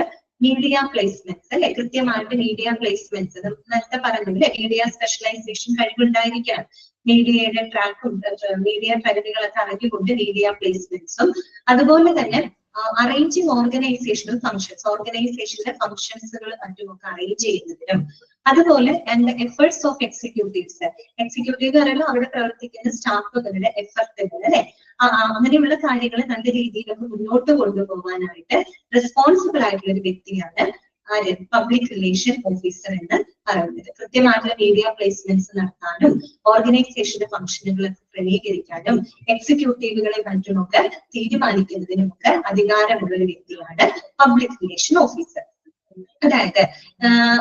media placements, അല്ലെ, കൃത്യമായിട്ട് മീഡിയ പ്ലേസ്മെന്റ്സ്. നേരത്തെ പറഞ്ഞില്ലേ, മീഡിയ സ്പെഷ്യലൈസേഷൻ കഴിവുണ്ടായിരിക്കണം. മീഡിയയുടെ ട്രാക്കും മീഡിയ പരിധികളൊക്കെ അറിഞ്ഞുകൊണ്ട് മീഡിയ പ്ലേസ്മെന്റ്സും, അതുപോലെ തന്നെ അറേഞ്ചിങ് ഓർഗനൈസേഷണൽ ഫംഗ്ഷൻസ്, ഓർഗനൈസേഷന്റെ ഫംഗ്ഷൻസുകൾ മറ്റുമൊക്കെ അറേഞ്ച് ചെയ്യുന്നതിനും, അതുപോലെ എഫേർട്സ് ഓഫ് എക്സിക്യൂട്ടീവ്സ്. എക്സിക്യൂട്ടീവ് പറയുമ്പോൾ അവിടെ പ്രവർത്തിക്കുന്ന സ്റ്റാഫുകളുടെ എഫർട്ടുകൾ, അല്ലെ, അങ്ങനെയുള്ള കാര്യങ്ങൾ നല്ല രീതിയിലൊക്കെ മുന്നോട്ട് കൊണ്ടുപോകാനായിട്ട് റെസ്പോൺസിബിൾ ആയിട്ടുള്ള ഒരു വ്യക്തിയാണ് ആര്? പബ്ലിക് റിലേഷൻ ഓഫീസർ എന്ന് പറയുന്നത്. കൃത്യമായിട്ടുള്ള മീഡിയ പ്ലേസ്മെന്റ്സ് നടത്താനും ഓർഗനൈസേഷന്റെ ഫംഗ്ഷനുകളൊക്കെ ക്രമീകരിക്കാനും എക്സിക്യൂട്ടീവുകളെ മറ്റുമൊക്കെ തീരുമാനിക്കുന്നതിനുമൊക്കെ അധികാരമുള്ള ഒരു വ്യക്തിയാണ് പബ്ലിക് റിലേഷൻ ഓഫീസർ. അതായത്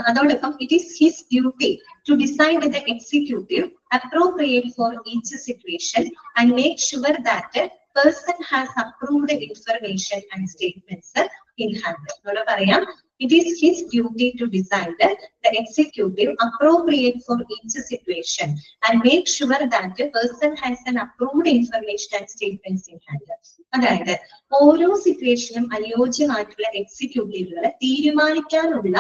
അതോടൊപ്പം it is his duty to decide the executive appropriate for each situation and make sure that person has approved information and statements in hand. ഇവിടെ പറയാം, it is his duty to decide the executive appropriate for each situation and make sure that the person has an approved information and statements in hand. അതായത് ഓരോ സിറ്റുവേഷനും അനുയോജ്യമായിട്ടുള്ള എക്സിക്യൂട്ടീവുകളെ തീരുമാനിക്കാനുള്ള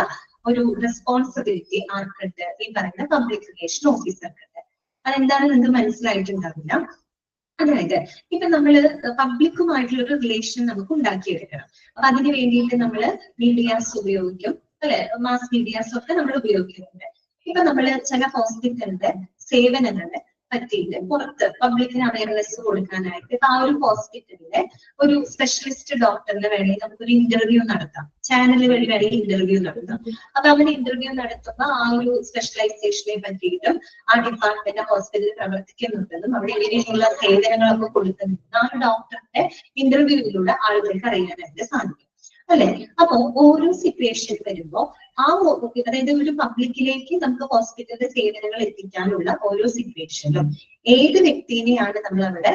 ഒരു റെസ്പോൺസിബിലിറ്റി ആർക്കുണ്ട്? ഈ പറയുന്ന പബ്ലിക് റിലേഷൻ ഓഫീസർക്കുണ്ട്. അതെന്താണ് നിങ്ങൾക്ക് മനസ്സിലായിട്ടുണ്ടാവില്ല. അതായത് ഇപ്പൊ നമ്മള് പബ്ലിക്കുമായിട്ടുള്ള ഒരു റിലേഷൻ നമുക്ക് ഉണ്ടാക്കിയെടുക്കണം. അപ്പൊ അതിന് വേണ്ടിയിട്ട് നമ്മള് മീഡിയാസ് ഉപയോഗിക്കും, അല്ലെ, മാസ് മീഡിയാസ് ഒക്കെ നമ്മൾ ഉപയോഗിക്കുന്നുണ്ട്. ഇപ്പൊ നമ്മള് ചില ഹോസ്പിറ്റലിന്റെ സേവനങ്ങളെ പറ്റിയിട്ട് പുറത്ത് പബ്ലിക്കിന് അവയർനെസ് കൊടുക്കാനായിട്ട് ഇപ്പൊ ആ ഒരു ഹോസ്പിറ്റലിലെ ഒരു സ്പെഷ്യലിസ്റ്റ് ഡോക്ടറിന് വേണമെങ്കിൽ നമുക്കൊരു ഇന്റർവ്യൂ നടത്താം, ചാനൽ വഴി വേണമെങ്കിൽ ഇന്റർവ്യൂ നടത്താം. അപ്പൊ അവർ ഇന്റർവ്യൂ നടത്തുമ്പോൾ ആ ഒരു സ്പെഷ്യലൈസേഷനെ പറ്റിയിട്ടും ആ ഡിപ്പാർട്ട്മെന്റ് ഹോസ്പിറ്റലിൽ പ്രവർത്തിക്കുന്നുണ്ടെന്നും അവിടെ ഇങ്ങനെയുള്ള സേവനങ്ങളൊക്കെ കൊടുക്കുന്നുണ്ട് ആ ഡോക്ടറിന്റെ ഇന്റർവ്യൂവിലൂടെ ആളുകൾക്ക് അറിയാനായിട്ട് സാധിക്കും. അല്ലെ? അപ്പൊ ഓരോ സിറ്റുവേഷൻ വരുമ്പോ അതായത് ഒരു പബ്ലിക്കിലേക്ക് നമുക്ക് ഹോസ്പിറ്റലിന്റെ സേവനങ്ങൾ എത്തിക്കാനുള്ള ഓരോ സിറ്റുവേഷനും ഏത് വ്യക്തിനെയാണ് നമ്മൾ അവിടെ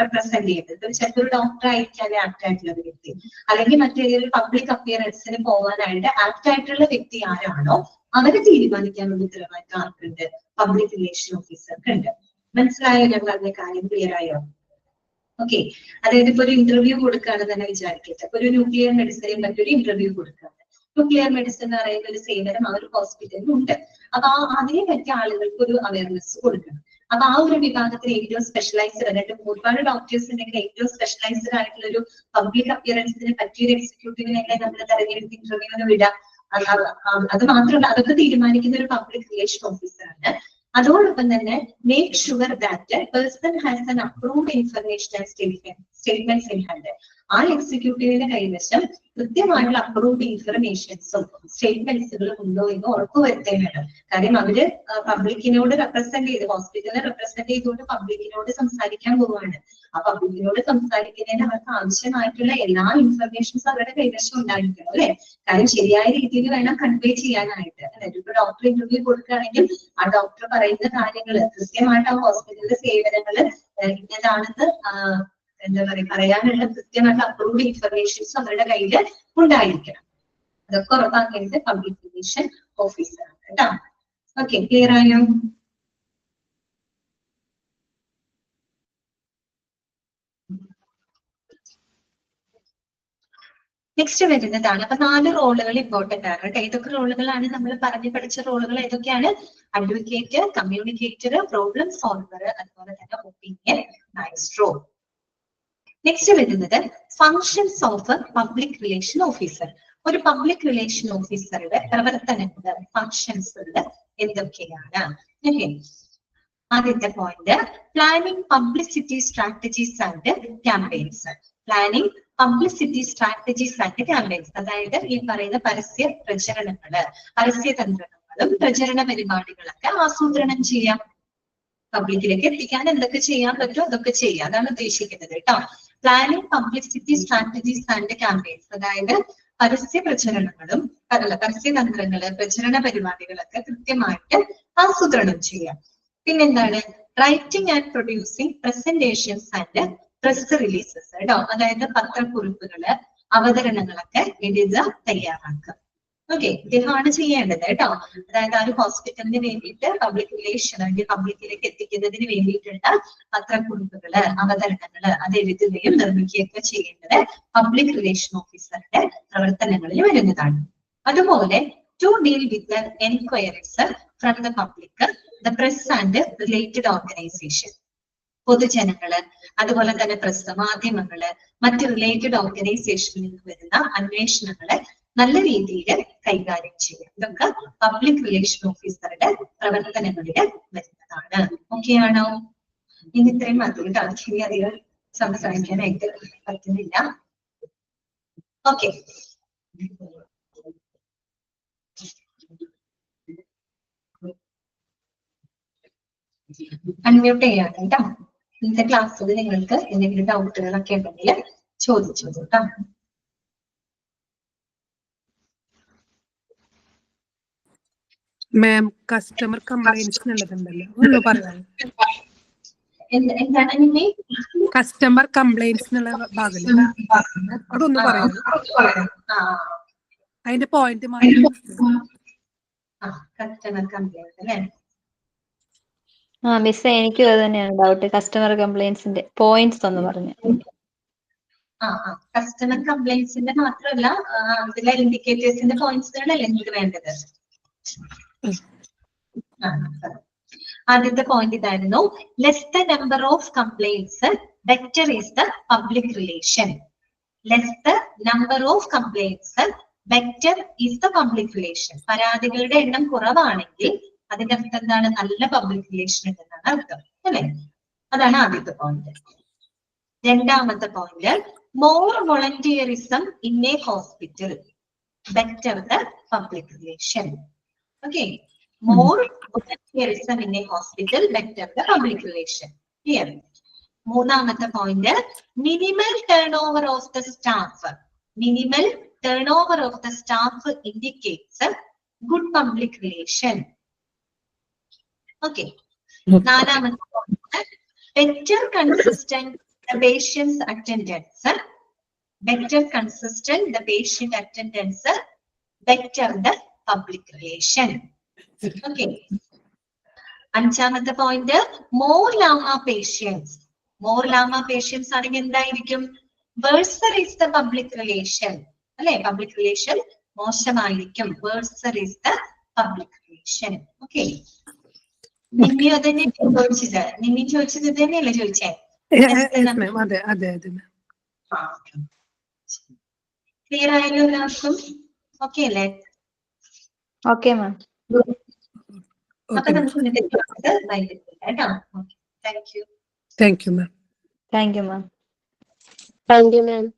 റെപ്രസെന്റ് ചെയ്യുന്നത്? ചിലപ്പോൾ ഒരു ഡോക്ടർ ആയിരിക്കാതെ ആക്ട് ആയിട്ടുള്ള ഒരു വ്യക്തി, അല്ലെങ്കിൽ മറ്റേതൊരു പബ്ലിക് അപ്പിയറൻസിന് പോകാനായിട്ട് ആക്ട് ആയിട്ടുള്ള വ്യക്തി ആരാണോ അവരെ തീരുമാനിക്കാനുള്ള ഉത്തരവാദിത്തം ആർക്കുണ്ട്? പബ്ലിക് റിലേഷൻ ഓഫീസർക്ക് ഉണ്ട്. മനസ്സിലായോ? ഞാൻ പറഞ്ഞ കാര്യം ക്ലിയർ ആയോ? ഓക്കെ. അതായത് ഇപ്പൊ ഒരു ഇന്റർവ്യൂ കൊടുക്കുകയാണ് തന്നെ വിചാരിക്കട്ടെ. ഒരു ന്യൂക്ലിയർ മെഡിസിനെ പറ്റി ഇന്റർവ്യൂ കൊടുക്കുകയാണ്. ന്യൂക്ലിയർ മെഡിസിൻ എന്ന് പറയുന്ന ഒരു സേവനം ആ ഒരു ഹോസ്പിറ്റലിൽ ഉണ്ട്. അപ്പൊ അതിനെ പറ്റി ആളുകൾക്ക് ഒരു അവയർനെസ് കൊടുക്കണം. അപ്പൊ ആ ഒരു വിഭാഗത്തിൽ ഏറ്റവും സ്പെഷ്യലൈസ്ഡ് ആയിട്ട് ഒരുപാട് ഡോക്ടേഴ്സ് ഉണ്ടെങ്കിൽ ഏറ്റവും സ്പെഷ്യലൈസ്ഡ് ആയിട്ടുള്ള ഒരു പബ്ലിക് അപ്പിയറൻസിനെ പറ്റിയ ഒരു എക്സിക്യൂട്ടീവിനെ നമ്മൾ തെരഞ്ഞെടുത്ത് ഇന്റർവ്യൂവിന് വിടാം. അത് മാത്രമല്ല, അതൊക്കെ തീരുമാനിക്കുന്ന ഒരു പബ്ലിക് റിലേഷൻ ഓഫീസറാണ്. അതോടൊപ്പം തന്നെ make sure that person has an approved information and statements in hand. ആ എക്സിക്യൂട്ടീവിന്റെ കൈവശം കൃത്യമായിട്ടുള്ള അപ്രൂവ്ഡ് ഇൻഫർമേഷൻസും സ്റ്റേറ്റ്മെന്റ്സുകളും ഉണ്ടോ എന്ന് ഉറപ്പുവരുത്തേണ്ടത്. കാര്യം അവര് പബ്ലിക്കിനോട് റെപ്രസെന്റ് ചെയ്ത്, ഹോസ്പിറ്റലിനെ റെപ്രസെന്റ് ചെയ്തുകൊണ്ട് പബ്ലിക്കിനോട് സംസാരിക്കാൻ പോവുകയാണ്. ആ പബ്ലിക്കിനോട് സംസാരിക്കുന്നതിന് അവർക്ക് ആവശ്യമായിട്ടുള്ള എല്ലാ ഇൻഫർമേഷൻസും അവരുടെ കൈവശം ഉണ്ടായിരിക്കണം, അല്ലെ? കാര്യം ശരിയായ രീതിയിൽ വേണം കൺവേ ചെയ്യാനായിട്ട്. അതായത് ഇപ്പൊ ഡോക്ടർ ഇന്റർവ്യൂ കൊടുക്കുകയാണെങ്കിൽ ആ ഡോക്ടർ പറയുന്ന കാര്യങ്ങൾ കൃത്യമായിട്ട് ആ ഹോസ്പിറ്റലിലെ സേവനങ്ങള് ഇന്നതാണെന്ന് എന്താ പറയാനുള്ള കൃത്യമായിട്ട് അപ്രൂവ്ഡ് ഇൻഫർമേഷൻസ് അവരുടെ കയ്യിൽ ഉണ്ടായിരിക്കണം. അതൊക്കെ ഉറപ്പാക്കേണ്ടത് പബ്ലിക് റിലേഷൻ ഓഫീസറാണ് കേട്ടോ. ഓക്കെ, ക്ലിയർ ആയോ? നെക്സ്റ്റ് വരുന്നതാണ്. അപ്പൊ 4 റോളുകൾ ഇമ്പോർട്ടന്റ് ആണ് കേട്ടോ. ഏതൊക്കെ റോളുകളാണ് നമ്മൾ പഠിച്ച റോളുകൾ? ഏതൊക്കെയാണ്? അഡ്വക്കേറ്റ്, കമ്മ്യൂണിക്കേറ്റർ, പ്രോബ്ലം സോൾവർ, അതുപോലെ തന്നെ ഒപ്പീനിയൻ മാജിസ്ട്രോ. നെക്സ്റ്റ് വരുന്നത് functions of public relation officer. ഒരു പബ്ലിക് റിലേഷൻ ഓഫീസറുടെ പ്രവർത്തനങ്ങൾ, ഫങ്ഷൻസ് എന്തൊക്കെയാണ്? ഓക്കെ, ആദ്യത്തെ point planning publicity strategies and campaigns. Planning publicity strategies and campaigns, അതായത് ഈ പറയുന്ന പരസ്യ പ്രചരണങ്ങള്, പരസ്യതന്ത്രങ്ങളും പ്രചരണ പരിപാടികളൊക്കെ ആസൂത്രണം ചെയ്യാം. പബ്ലിക്കിലേക്ക് എത്തിക്കാൻ എന്തൊക്കെ ചെയ്യാൻ പറ്റുമോ അതൊക്കെ ചെയ്യാം, അതാണ് ഉദ്ദേശിക്കുന്നത് കേട്ടോ. Planning publicity strategies and campaigns, അതായത് പരസ്യ പ്രചരണങ്ങളും പരസ്യതന്ത്രങ്ങള്, പ്രചരണ പരിപാടികളൊക്കെ കൃത്യമായിട്ട് ആസൂത്രണം ചെയ്യാം. പിന്നെന്താണ്? Writing and producing presentations and press releases കേട്ടോ, അതായത് പത്രക്കുറിപ്പുകള്, അവതരണങ്ങളൊക്കെ എഴുതുക, തയ്യാറാക്കുക. ഓക്കെ, ഇദ്ദേഹമാണ് ചെയ്യേണ്ടത് കേട്ടോ. അതായത് ആ ഒരു ഹോസ്പിറ്റലിന് വേണ്ടിയിട്ട് പബ്ലിക് റിലേഷൻ അല്ലെങ്കിൽ പബ്ലിക്കിലേക്ക് എത്തിക്കുന്നതിന് വേണ്ടിയിട്ടുള്ള പത്രക്കുറിപ്പുകള്, അവതരണങ്ങള് അത് എഴുതുകയും നിർമ്മിക്കുകയൊക്കെ ചെയ്യേണ്ടത് പബ്ലിക് റിലേഷൻ ഓഫീസറുടെ പ്രവർത്തനങ്ങളിൽ വരുന്നതാണ്. അതുപോലെ to deal with enquiries from the public, the press and related organisation. പൊതുജനങ്ങള്, അതുപോലെ തന്നെ പ്രസ്, മാധ്യമങ്ങള്, മറ്റ് റിലേറ്റഡ് ഓർഗനൈസേഷനിൽ നിന്ന് വരുന്ന അന്വേഷണങ്ങളെ നല്ല രീതിയിൽ കൈകാര്യം ചെയ്യുക. ഇതൊക്കെ പബ്ലിക് റിലേഷൻ ഓഫീസറുടെ പ്രവർത്തനങ്ങളിൽ വരുന്നതാണ്. ഓക്കെ ആണോ? ഇനി ഇത്രയും മതി കേട്ടോ, അധികം സംസാരിക്കാനായിട്ട് പറ്റുന്നില്ല. ഓക്കെ, അൺമ്യൂട്ട് ചെയ്യാണ് കേട്ടോ. ഇന്നത്തെ ക്ലാസ്സിൽ നിങ്ങൾക്ക് എന്തെങ്കിലും ഡൗട്ടുകളൊക്കെ ഉണ്ടെങ്കിൽ ചോദിച്ചു കേട്ടോ. മാം, കസ്റ്റമർ കംപ്ലൈന്റ്സ് ഉള്ളതുണ്ടല്ലോ, ഒന്ന് പറയാം. എന്താണ് കസ്റ്റമർ കംപ്ലൈന്റ്സ് എന്നുള്ള ഭാഗം അതൊന്ന് പറയാം. അതിന്റെ പോയിന്റ് കസ്റ്റമർ കംപ്ലൈന്റ് അല്ലേ? മിസ്, എനിക്കും അത് തന്നെയാണ് ഡൗട്ട്. കസ്റ്റമർ കംപ്ലൈന്റ്സിന്റെ പോയിന്റ്സ് ഒന്ന് പറഞ്ഞു. കസ്റ്റമർ കംപ്ലൈന്റ്സിന്റെ മാത്രമല്ല, അതിലെ ഇൻഡിക്കേറ്റേഴ്സിന്റെ പോയിന്റ്സുകളല്ലേ നിങ്ങൾക്ക് വേണ്ടത്? ആദ്യത്തെ പോയിന്റ് ഇതായിരുന്നു, less the number of complaints better is the public relation. Less the number of complaints better is the public relation. പരാതികളുടെ എണ്ണം കുറവാണെങ്കിൽ അതിന്റെ അർത്ഥം എന്താണ്? നല്ല പബ്ലിക് റിലേഷൻ ഉണ്ടെന്നാണ് അർത്ഥം, അല്ലെ? അതാണ് ആദ്യത്തെ പോയിന്റ്. രണ്ടാമത്തെ point, more volunteerism in a hospital better the public relation. Okay, more volunteerism in a hospital better the public relation. Clear? മൂന്നാമത്തെ point, minimal turn over of the staff. Minimal turnover of the staff indicates good public relation. Okay. നാലാമത്തെ point, better consistent the patient's attendance. Better consistent the patient attendance. Better the public relation. Okay. അഞ്ചാമത്തെ point, more llama patients. More llama patients ആണെങ്കിൽ എന്തായിരിക്കും? Worser is the public relation. അല്ലെ, പബ്ലിക് റിലേഷൻ മോശമായിരിക്കും. Worser is the public relation. Okay. Nimmi അതന്നെ ചോദിച്ചത്. നിമ്മി ചോദിച്ചത് തന്നെയല്ലേ ചോദിച്ചേ? അതെ ക്ലിയർ ആയല്ലോ എല്ലാവർക്കും? ഓക്കെ അല്ലേ? Okay ma'am. അപ്പൊ നമുക്ക് ഇന്നത്തെ ക്ലാസ് കേട്ടോ. Thank you. Thank you ma'am. Thank you ma'am. Thank you, ma'am.